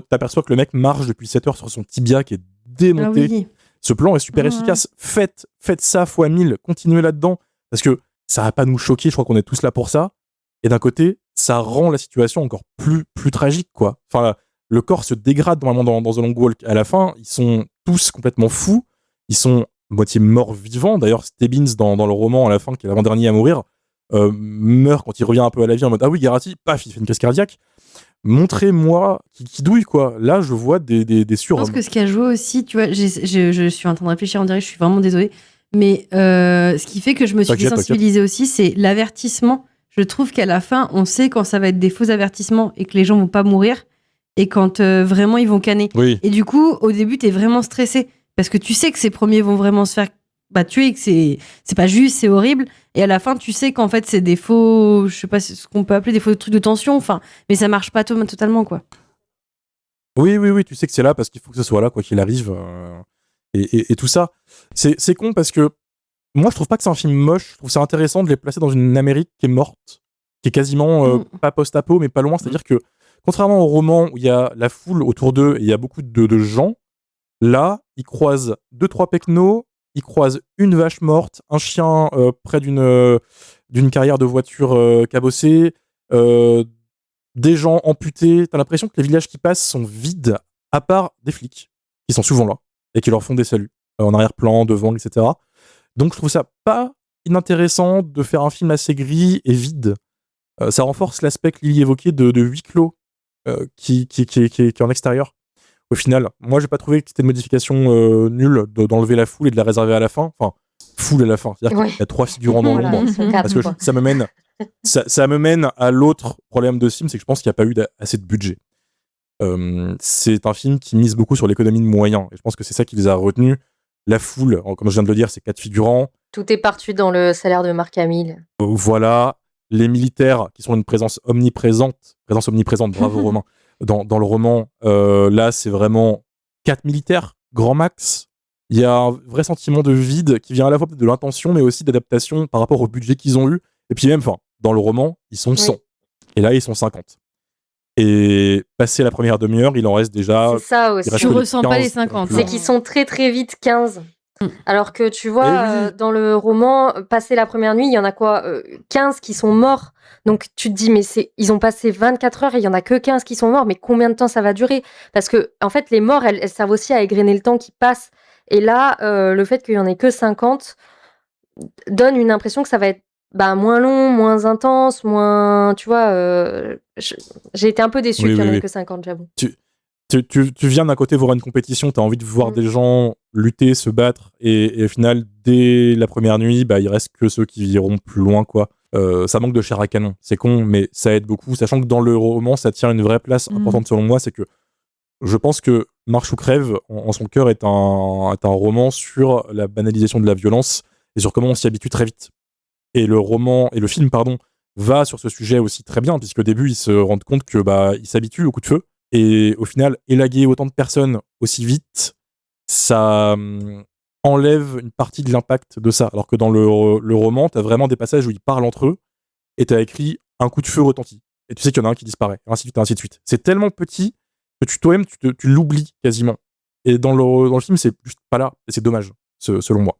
t'aperçois que le mec marche depuis 7 heures sur son tibia qui est démonté. Ah oui. Ce plan est super efficace. Faites ça fois 1000, continuez là-dedans parce que ça va pas nous choquer, je crois qu'on est tous là pour ça. Et d'un côté, ça rend la situation encore plus tragique, quoi. Enfin, le corps se dégrade normalement dans The Long Walk. À la fin, ils sont tous complètement fous. Ils sont moitié morts-vivants. D'ailleurs, Stebbins, dans le roman, à la fin, qui est l'avant-dernier à mourir, meurt quand il revient un peu à la vie en mode « Ah oui, Garati », paf, il fait une crise cardiaque. Montrez-moi qui douille, quoi. Là, je vois des sur... Je pense que ce qui a joué aussi, tu vois, je suis en train de réfléchir en direct, je suis vraiment désolée, mais ce qui fait que je me suis désensibilisée aussi, c'est l'avertissement. Je trouve qu'à la fin, on sait quand ça va être des faux avertissements et que les gens vont pas mourir et quand vraiment ils vont canner. Oui. Et du coup, au début, t'es vraiment stressé parce que tu sais que ces premiers vont vraiment se faire tuer, que c'est pas juste, c'est horrible. Et à la fin, tu sais qu'en fait, c'est des faux, je sais pas ce qu'on peut appeler des faux trucs de tension, enfin, mais ça marche pas totalement, quoi. Oui, tu sais que c'est là parce qu'il faut que ce soit là, quoi qu'il arrive. Et tout ça. C'est con parce que moi, je trouve pas que c'est un film moche. Je trouve ça intéressant de les placer dans une Amérique qui est morte, qui est quasiment pas post-apo, mais pas loin. C'est-à-dire que, contrairement au roman où il y a la foule autour d'eux et il y a beaucoup de gens, là, ils croisent 2-3 pecnos, ils croisent une vache morte, un chien près d'une carrière de voiture cabossée, des gens amputés. T'as l'impression que les villages qui passent sont vides, à part des flics, qui sont souvent là, et qui leur font des saluts, en arrière-plan, devant, etc. Donc je trouve ça pas inintéressant de faire un film assez gris et vide. Ça renforce l'aspect que Lily évoquait de huis clos qui est en extérieur. Au final, moi j'ai pas trouvé que c'était une modification nulle d'enlever la foule et de la réserver à la fin. Enfin, foule à la fin. C'est-à-dire qu'il y a 3 figurants dans l'ombre. Parce que ça me mène à l'autre problème de ce film, c'est que je pense qu'il n'y a pas eu assez de budget. C'est un film qui mise beaucoup sur l'économie de moyens. Et je pense que c'est ça qui les a retenus. La foule, comme je viens de le dire, c'est 4 figurants. Tout est parti dans le salaire de Mark Hamill. Voilà. Les militaires, qui sont une présence omniprésente, bravo Romain, dans le roman, là, c'est vraiment 4 militaires, grand max. Il y a un vrai sentiment de vide qui vient à la fois de l'intention, mais aussi d'adaptation par rapport au budget qu'ils ont eu. Et puis même, dans le roman, ils sont 100. Oui. Et là, ils sont 50. Et passé la première demi-heure, il en reste déjà... C'est ça aussi. Tu ressens pas les 50. C'est qu'ils sont très très vite 15. Alors que tu vois, dans le roman, passé la première nuit, il y en a 15 qui sont morts. Donc tu te dis, mais ils ont passé 24 heures et il y en a que 15 qui sont morts, mais combien de temps ça va durer ? Parce que, en fait, les morts, elles servent aussi à égrener le temps qui passe. Et là, le fait qu'il y en ait que 50 donne une impression que ça va être moins long, moins intense, moins... Tu vois, j'ai été un peu déçue qu'il n'y en ait que 50, j'avoue. Tu viens d'un côté voir une compétition, tu as envie de voir des gens lutter, se battre, et au final, dès la première nuit, il reste que ceux qui iront plus loin, quoi. Ça manque de chair à canon, c'est con, mais ça aide beaucoup, sachant que dans le roman, ça tient une vraie place importante selon moi, c'est que je pense que Marche ou crève, en son cœur, est un roman sur la banalisation de la violence et sur comment on s'y habitue très vite. Et le film, va sur ce sujet aussi très bien, puisqu'au début, ils se rendent compte que ils s'habituent au coup de feu. Et au final, élaguer autant de personnes aussi vite, ça enlève une partie de l'impact de ça. Alors que dans le roman, t'as vraiment des passages où ils parlent entre eux, et t'as écrit un coup de feu retentit. Et tu sais qu'il y en a un qui disparaît, ainsi de suite. C'est tellement petit que toi-même, tu l'oublies quasiment. Et dans le film, c'est juste pas là. Et c'est dommage, selon moi.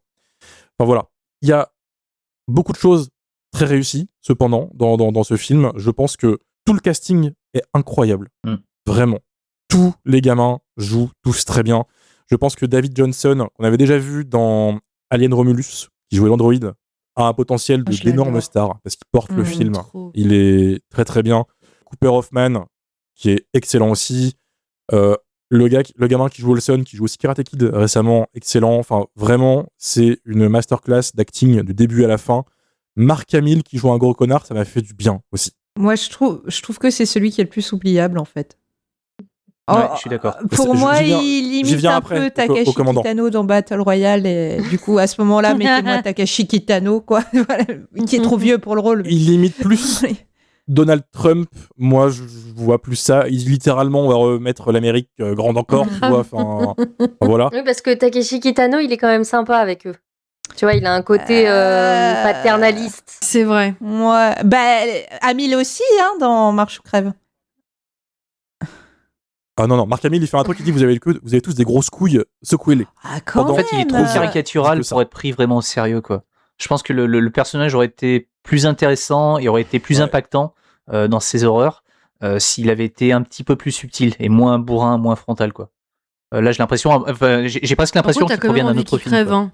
Enfin voilà. Il y a beaucoup de choses très réussies, cependant, dans ce film. Je pense que tout le casting est incroyable. Vraiment. Tous les gamins jouent tous très bien. Je pense que David Johnson, qu'on avait déjà vu dans Alien Romulus, qui jouait l'androïde, a un potentiel d'énorme star, parce qu'il porte le film. Trop. Il est très très bien. Cooper Hoffman, qui est excellent aussi. Le gamin qui joue Olson, qui joue aussi Karate Kid récemment, excellent. Enfin, vraiment, c'est une masterclass d'acting du début à la fin. Mark Hamill, qui joue un gros connard, ça m'a fait du bien aussi. Moi, je trouve que c'est celui qui est le plus oubliable, en fait. Ouais, je suis d'accord. Pour moi, il limite un peu Takashi Kitano dans Battle Royale, et du coup, à ce moment-là, mettez-moi Takashi Kitano, quoi, qui est trop vieux pour le rôle. Il limite plus. Donald Trump, moi, je vois plus ça. Littéralement, on va remettre l'Amérique grande encore, tu vois. Enfin, voilà. Oui, parce que Takeshi Kitano, il est quand même sympa avec eux. Tu vois, il a un côté paternaliste. C'est vrai. Ouais. Hamill aussi, dans Marche ou crève. Ah non, Mark Hamill, il fait un truc, il dit vous avez tous des grosses couilles, secouez-les. Ah, quand En fait, il est trop même. caricatural Parce que pour être pris vraiment au sérieux, quoi. Je pense que le personnage aurait été plus intéressant et aurait été plus impactant dans ses horreurs s'il avait été un petit peu plus subtil et moins bourrin, moins frontal, quoi. Là, j'ai l'impression, enfin, j'ai presque l'impression qu'il provient d'un autre film. Crève, quoi. hein.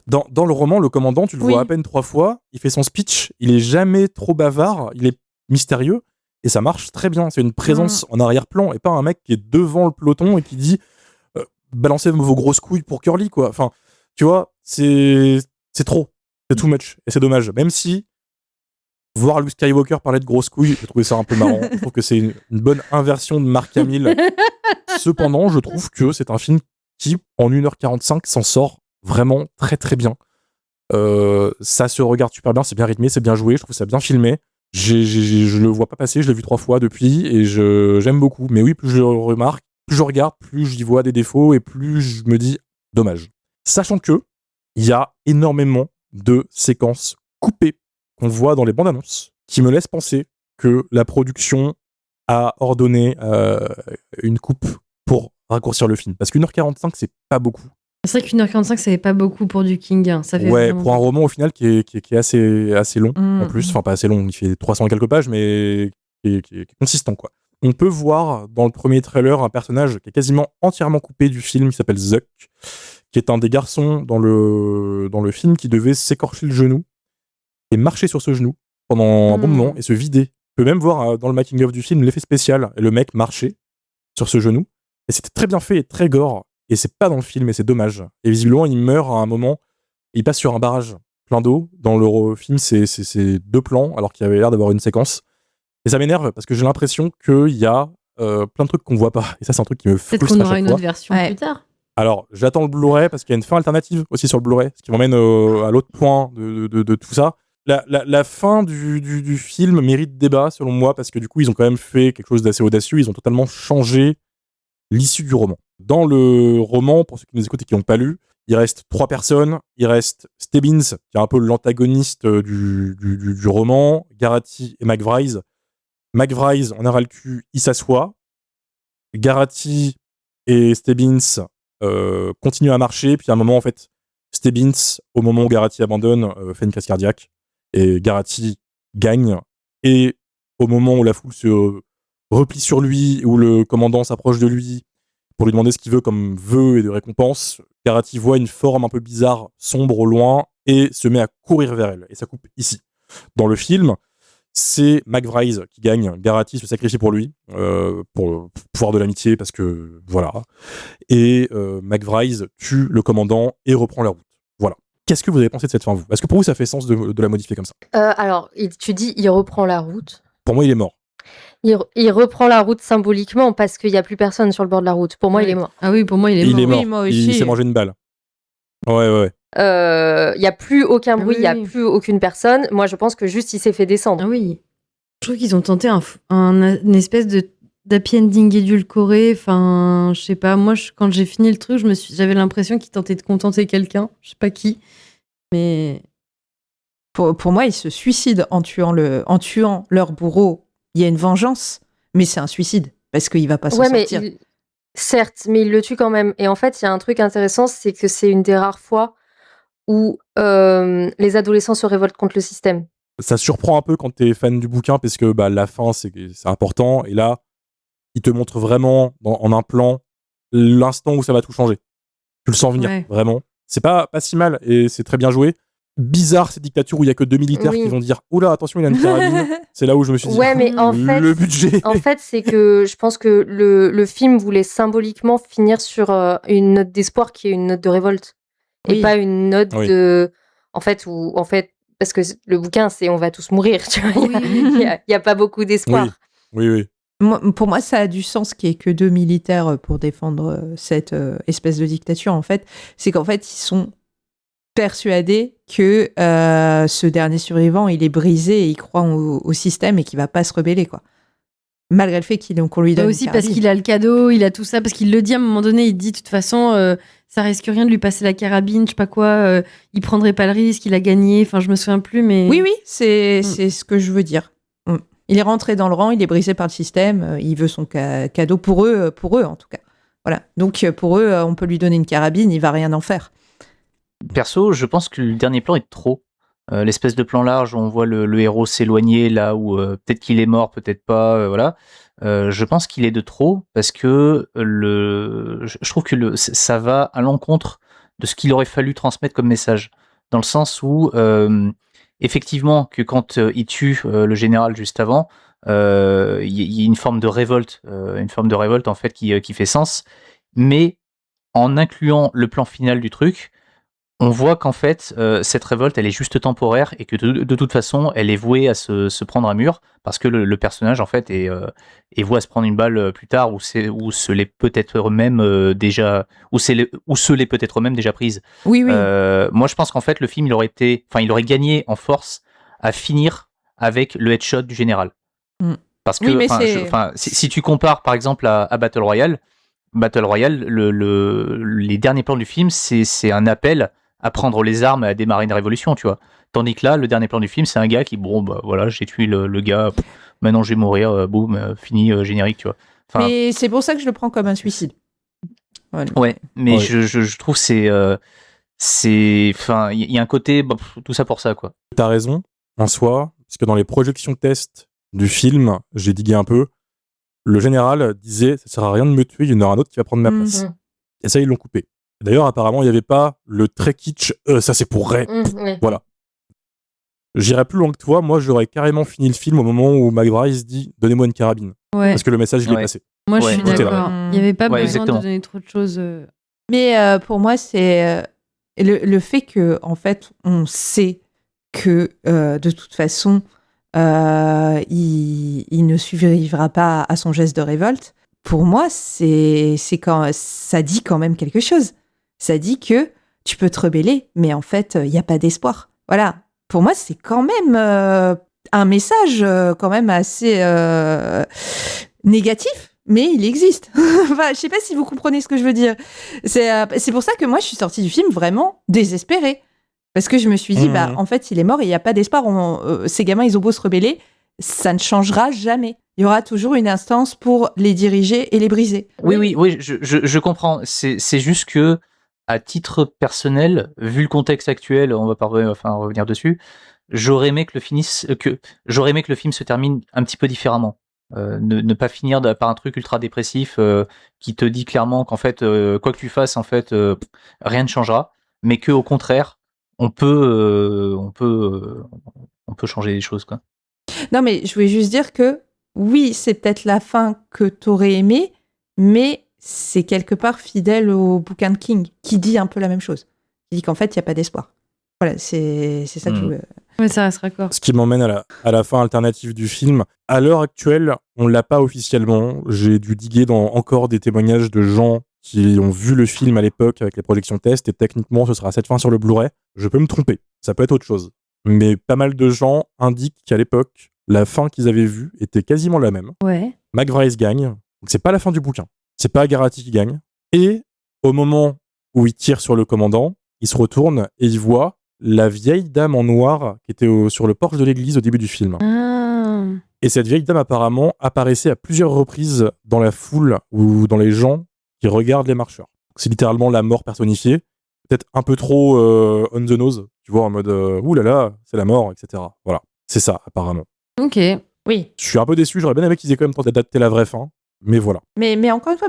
Dans le roman, le commandant, tu le vois à peine 3 fois, il fait son speech, il est jamais trop bavard, il est mystérieux, et ça marche très bien. C'est une présence en arrière-plan, et pas un mec qui est devant le peloton et qui dit balancez vos grosses couilles pour Curly, quoi. Enfin, tu vois, c'est trop. C'est too much, et c'est dommage. Même si, voir Luke Skywalker parler de grosses couilles, j'ai trouvé ça un peu marrant. Je trouve que c'est une bonne inversion de Mark Hamill. Cependant, je trouve que c'est un film qui, en 1h45, s'en sort vraiment très très bien. Ça se regarde super bien, c'est bien rythmé, c'est bien joué, je trouve ça bien filmé. Je le vois pas passer, je l'ai vu 3 fois depuis et j'aime beaucoup. Mais oui, plus je le remarque, plus je regarde, plus j'y vois des défauts et plus je me dis dommage. Sachant que il y a énormément de séquences coupées qu'on voit dans les bandes annonces qui me laissent penser que la production a ordonné une coupe pour raccourcir le film. Parce qu'1h45, c'est pas beaucoup. C'est vrai qu'1h45, ça fait pas beaucoup pour du King. Hein. Ça fait pour un roman au final qui est assez long en plus. Enfin, pas assez long, il fait 300 et quelques pages, mais qui est consistant, quoi. On peut voir dans le premier trailer un personnage qui est quasiment entièrement coupé du film, qui s'appelle Zuck, qui est un des garçons dans le film qui devait s'écorcher le genou et marcher sur ce genou pendant un bon moment et se vider. On peut même voir dans le making-of du film l'effet spécial et le mec marcher sur ce genou. Et c'était très bien fait et très gore. Et c'est pas dans le film et c'est dommage. Et visiblement, il meurt à un moment. Il passe sur un barrage plein d'eau. Dans le film, c'est 2 plans alors qu'il avait l'air d'avoir une séquence. Et ça m'énerve parce que j'ai l'impression qu'il y a plein de trucs qu'on voit pas. Et ça, c'est un truc qui me frustre à chaque fois. Peut-être qu'on aura une autre version plus tard. Alors, j'attends le Blu-ray parce qu'il y a une fin alternative aussi sur le Blu-ray, ce qui m'emmène à l'autre point de tout ça. La fin du film mérite débat, selon moi, parce que du coup, ils ont quand même fait quelque chose d'assez audacieux. Ils ont totalement changé l'issue du roman. Dans le roman, pour ceux qui nous écoutent et qui n'ont pas lu, il reste 3 personnes. Il reste Stebbins, qui est un peu l'antagoniste du roman, Garati et McVrise. McVrise, on a ras le cul, il s'assoit. Garati et Stebbins continuent à marcher, puis à un moment, en fait, Stebbins, au moment où Garati abandonne, fait une crise cardiaque, et Garati gagne, et au moment où la foule se replie sur lui, où le commandant s'approche de lui pour lui demander ce qu'il veut comme vœu et de récompense, Garati voit une forme un peu bizarre, sombre au loin, et se met à courir vers elle, et ça coupe ici. Dans le film, c'est McVrise qui gagne, Garati se sacrifie pour lui, pour le pouvoir de l'amitié, parce que voilà, et McVrise tue le commandant et reprend la route. Voilà. Qu'est-ce que vous avez pensé de cette fin, vous ? Est-ce que pour vous ça fait sens de la modifier comme ça ? Alors, tu dis il reprend la route. Pour moi, il est mort. Il reprend la route symboliquement parce qu'il n'y a plus personne sur le bord de la route. Pour moi, il est mort. Ah oui, pour moi, il est mort. Il est mort. Oui, moi aussi. Il s'est mangé une balle. Ouais. Il n'y a plus aucun bruit, il n'y a plus aucune personne. Moi, je pense que juste il s'est fait descendre. Ah oui. Je trouve qu'ils ont tenté une espèce d'happy ending édulcoré. Enfin, je sais pas. Moi, quand j'ai fini le truc, j'avais l'impression qu'ils tentaient de contenter quelqu'un. Je sais pas qui. Mais. Pour moi, ils se suicident en tuant leur bourreau. Il y a une vengeance, mais c'est un suicide parce qu'il va pas s'en sortir. Certes, mais il le tue quand même. Et en fait, il y a un truc intéressant, c'est que c'est une des rares fois où les adolescents se révoltent contre le système. Ça surprend un peu quand t'es fan du bouquin parce que la fin c'est important et là il te montre vraiment en un plan l'instant où ça va tout changer. Tu le sens venir, vraiment. C'est pas si mal et c'est très bien joué. Bizarre ces dictatures où il y a que 2 militaires qui vont dire oula attention il a une carabine. C'est là où je me suis dit mais en fait, le budget. En fait c'est que je pense que le film voulait symboliquement finir sur une note d'espoir qui est une note de révolte et pas une note de en fait parce que le bouquin c'est on va tous mourir, tu vois. Il y a pas beaucoup d'espoir. Oui. Pour moi, ça a du sens qu'il n'y ait que 2 militaires pour défendre cette espèce de dictature. En fait, c'est qu'en fait, ils sont persuadé que ce dernier survivant, il est brisé et il croit au système et qu'il va pas se rebeller, quoi. Malgré le fait qu'on lui donne aussi une parce carabine. qu'il a le cadeau, il a tout ça, parce qu'il le dit à un moment donné, il dit de toute façon, ça risque rien de lui passer la carabine, je sais pas quoi, il prendrait pas le risque, il a gagné, enfin je me souviens plus, mais... Oui, c'est ce que je veux dire. Il est rentré dans le rang, il est brisé par le système, il veut son cadeau pour eux en tout cas. Voilà. Donc pour eux, on peut lui donner une carabine, il va rien en faire. Perso, je pense que le dernier plan est trop. L'espèce de plan large où on voit le héros s'éloigner là où peut-être qu'il est mort, peut-être pas, voilà. Je pense qu'il est de trop parce que je trouve que ça va à l'encontre de ce qu'il aurait fallu transmettre comme message. Dans le sens où, effectivement, que quand il tue le général juste avant, il y a une forme de révolte, en fait qui fait sens, mais en incluant le plan final du truc, on voit qu'en fait, cette révolte, elle est juste temporaire et que de toute façon, elle est vouée à se prendre un mur parce que le personnage, en fait, est voué à se prendre une balle plus tard ou se l'est peut-être même déjà prise. Oui. Moi, je pense qu'en fait, le film, il aurait gagné en force à finir avec le headshot du général. Parce que, si tu compares, par exemple, à Battle Royale, les derniers plans du film, c'est un appel à prendre les armes et à démarrer une révolution, tu vois. Tandis que là, le dernier plan du film, c'est un gars qui, voilà, j'ai tué le gars, maintenant je vais mourir, boum, fini, générique, tu vois. Mais c'est pour ça que je le prends comme un suicide. Voilà. Ouais, mais je trouve il y a un côté, tout ça pour ça, quoi. T'as raison, en soi, parce que dans les projections test du film, j'ai digué un peu, le général disait, ça sert à rien de me tuer, il y en aura un autre qui va prendre ma place. Et ça, ils l'ont coupé. D'ailleurs, apparemment, il n'y avait pas le très kitsch, ça c'est pour Ray. Voilà. J'irais plus loin que toi, moi j'aurais carrément fini le film au moment où McBride se dit donnez-moi une carabine. Ouais. Parce que le message il est passé. Moi je suis d'accord. Il n'y avait pas besoin exactement. de donner trop de choses. Mais pour moi, c'est le fait que, en fait, on sait que de toute façon, il ne survivra pas à son geste de révolte. Pour moi, c'est quand ça dit quand même quelque chose. Ça dit que tu peux te rebeller, mais en fait, il n'y a pas d'espoir. Voilà. Pour moi, c'est quand même un message quand même assez négatif, mais il existe. Enfin, je sais pas si vous comprenez ce que je veux dire. C'est pour ça que moi, je suis sortie du film vraiment désespérée. Parce que je me suis dit, en fait, il est mort et il n'y a pas d'espoir. Ces gamins, ils ont beau se rebeller, ça ne changera jamais. Il y aura toujours une instance pour les diriger et les briser. Oui, je comprends. C'est juste que, à titre personnel, vu le contexte actuel, on va pas revenir dessus, j'aurais aimé que le film se termine un petit peu différemment. Ne pas finir par un truc ultra dépressif qui te dit clairement qu'en fait, quoi que tu fasses, en fait, rien ne changera, mais que au contraire, on peut changer les choses, quoi. Non, mais je voulais juste dire que oui, c'est peut-être la fin que t'aurais aimé, mais c'est quelque part fidèle au bouquin de King, qui dit un peu la même chose. Il dit qu'en fait, il n'y a pas d'espoir. Voilà, c'est ça que je voulais... Ouais, ça reste raccord. Ce qui m'emmène à la fin alternative du film. À l'heure actuelle, on l'a pas officiellement. J'ai dû diguer dans encore des témoignages de gens qui ont vu le film à l'époque avec les projections test, et techniquement, ce sera cette fin sur le Blu-ray. Je peux me tromper. Ça peut être autre chose. Mais pas mal de gens indiquent qu'à l'époque, la fin qu'ils avaient vue était quasiment la même. Ouais. McBride gagne. Donc c'est pas la fin du bouquin. C'est pas Garati qui gagne. Et au moment où il tire sur le commandant, il se retourne et il voit la vieille dame en noir qui était sur le porche de l'église au début du film. Ah. Et cette vieille dame apparemment apparaissait à plusieurs reprises dans la foule ou dans les gens qui regardent les marcheurs. C'est littéralement la mort personnifiée. Peut-être un peu trop on the nose, tu vois, en mode ouh là là, c'est la mort, etc. Voilà, c'est ça apparemment. Ok. Oui. Je suis un peu déçu, j'aurais bien aimé qu'ils aient quand même tenté d'adapter la vraie fin, mais voilà. Mais encore une fois,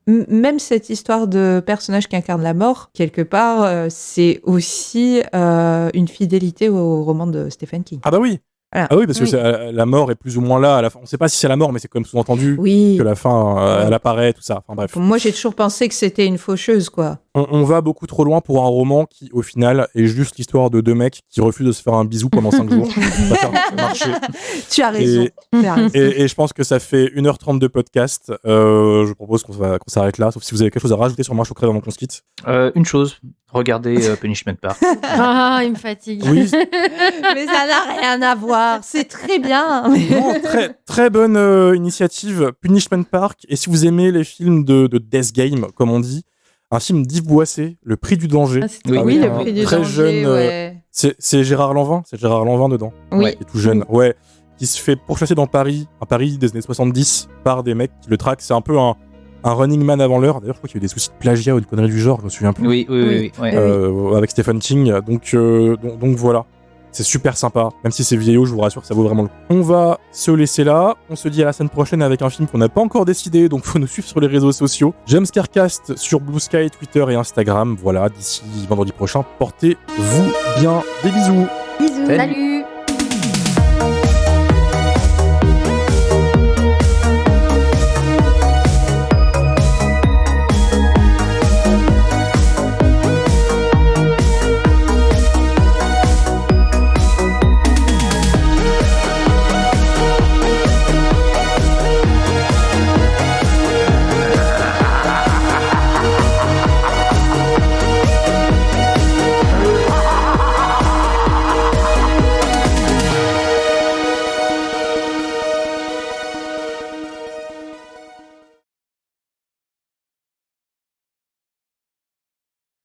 même cette histoire de personnage qui incarne la mort, quelque part, c'est aussi une fidélité au roman de Stephen King. Ah bah oui. Voilà. Ah oui, parce que la mort est plus ou moins là à la fin. On sait pas si c'est la mort, mais c'est quand même sous-entendu Oui. que la fin, elle apparaît, tout ça. Enfin bref. Moi, j'ai toujours pensé que c'était une faucheuse, quoi. On va beaucoup trop loin pour un roman qui, au final, est juste l'histoire de deux mecs qui refusent de se faire un bisou pendant 5 jours. Ça fait marcher. Tu as raison. Et je pense que ça fait 1h30 de podcast. Je propose qu'on s'arrête là, sauf si vous avez quelque chose à rajouter sur Marche ou Crève avant qu'on se quitte. Une chose, regardez Punishment Park. Ah, il me fatigue. Oui. Mais ça n'a rien à voir. C'est très bien. Non, très bonne initiative, Punishment Park. Et si vous aimez les films de Death Game, comme on dit, un film d'Yves Boisset, Le Prix du danger. Oui, Le Prix du très danger. Jeune, Ouais. C'est Gérard Lanvin. C'est Gérard Lanvin dedans. Oui. Qui est tout jeune. Ouais. Qui se fait pourchasser dans Paris, un Paris des années 70, par des mecs qui le traquent. C'est un peu un running man avant l'heure. D'ailleurs, je crois qu'il y a eu des soucis de plagiat ou de conneries du genre, je me souviens plus. Oui. Ouais. Avec Stephen King. Donc voilà. C'est super sympa. Même si c'est vieillot, je vous rassure, ça vaut vraiment le coup. On va se laisser là. On se dit à la semaine prochaine avec un film qu'on n'a pas encore décidé, donc faut nous suivre sur les réseaux sociaux. James Carcast sur Blue Sky, Twitter et Instagram. Voilà, d'ici vendredi prochain, portez-vous bien. Des bisous. Salut.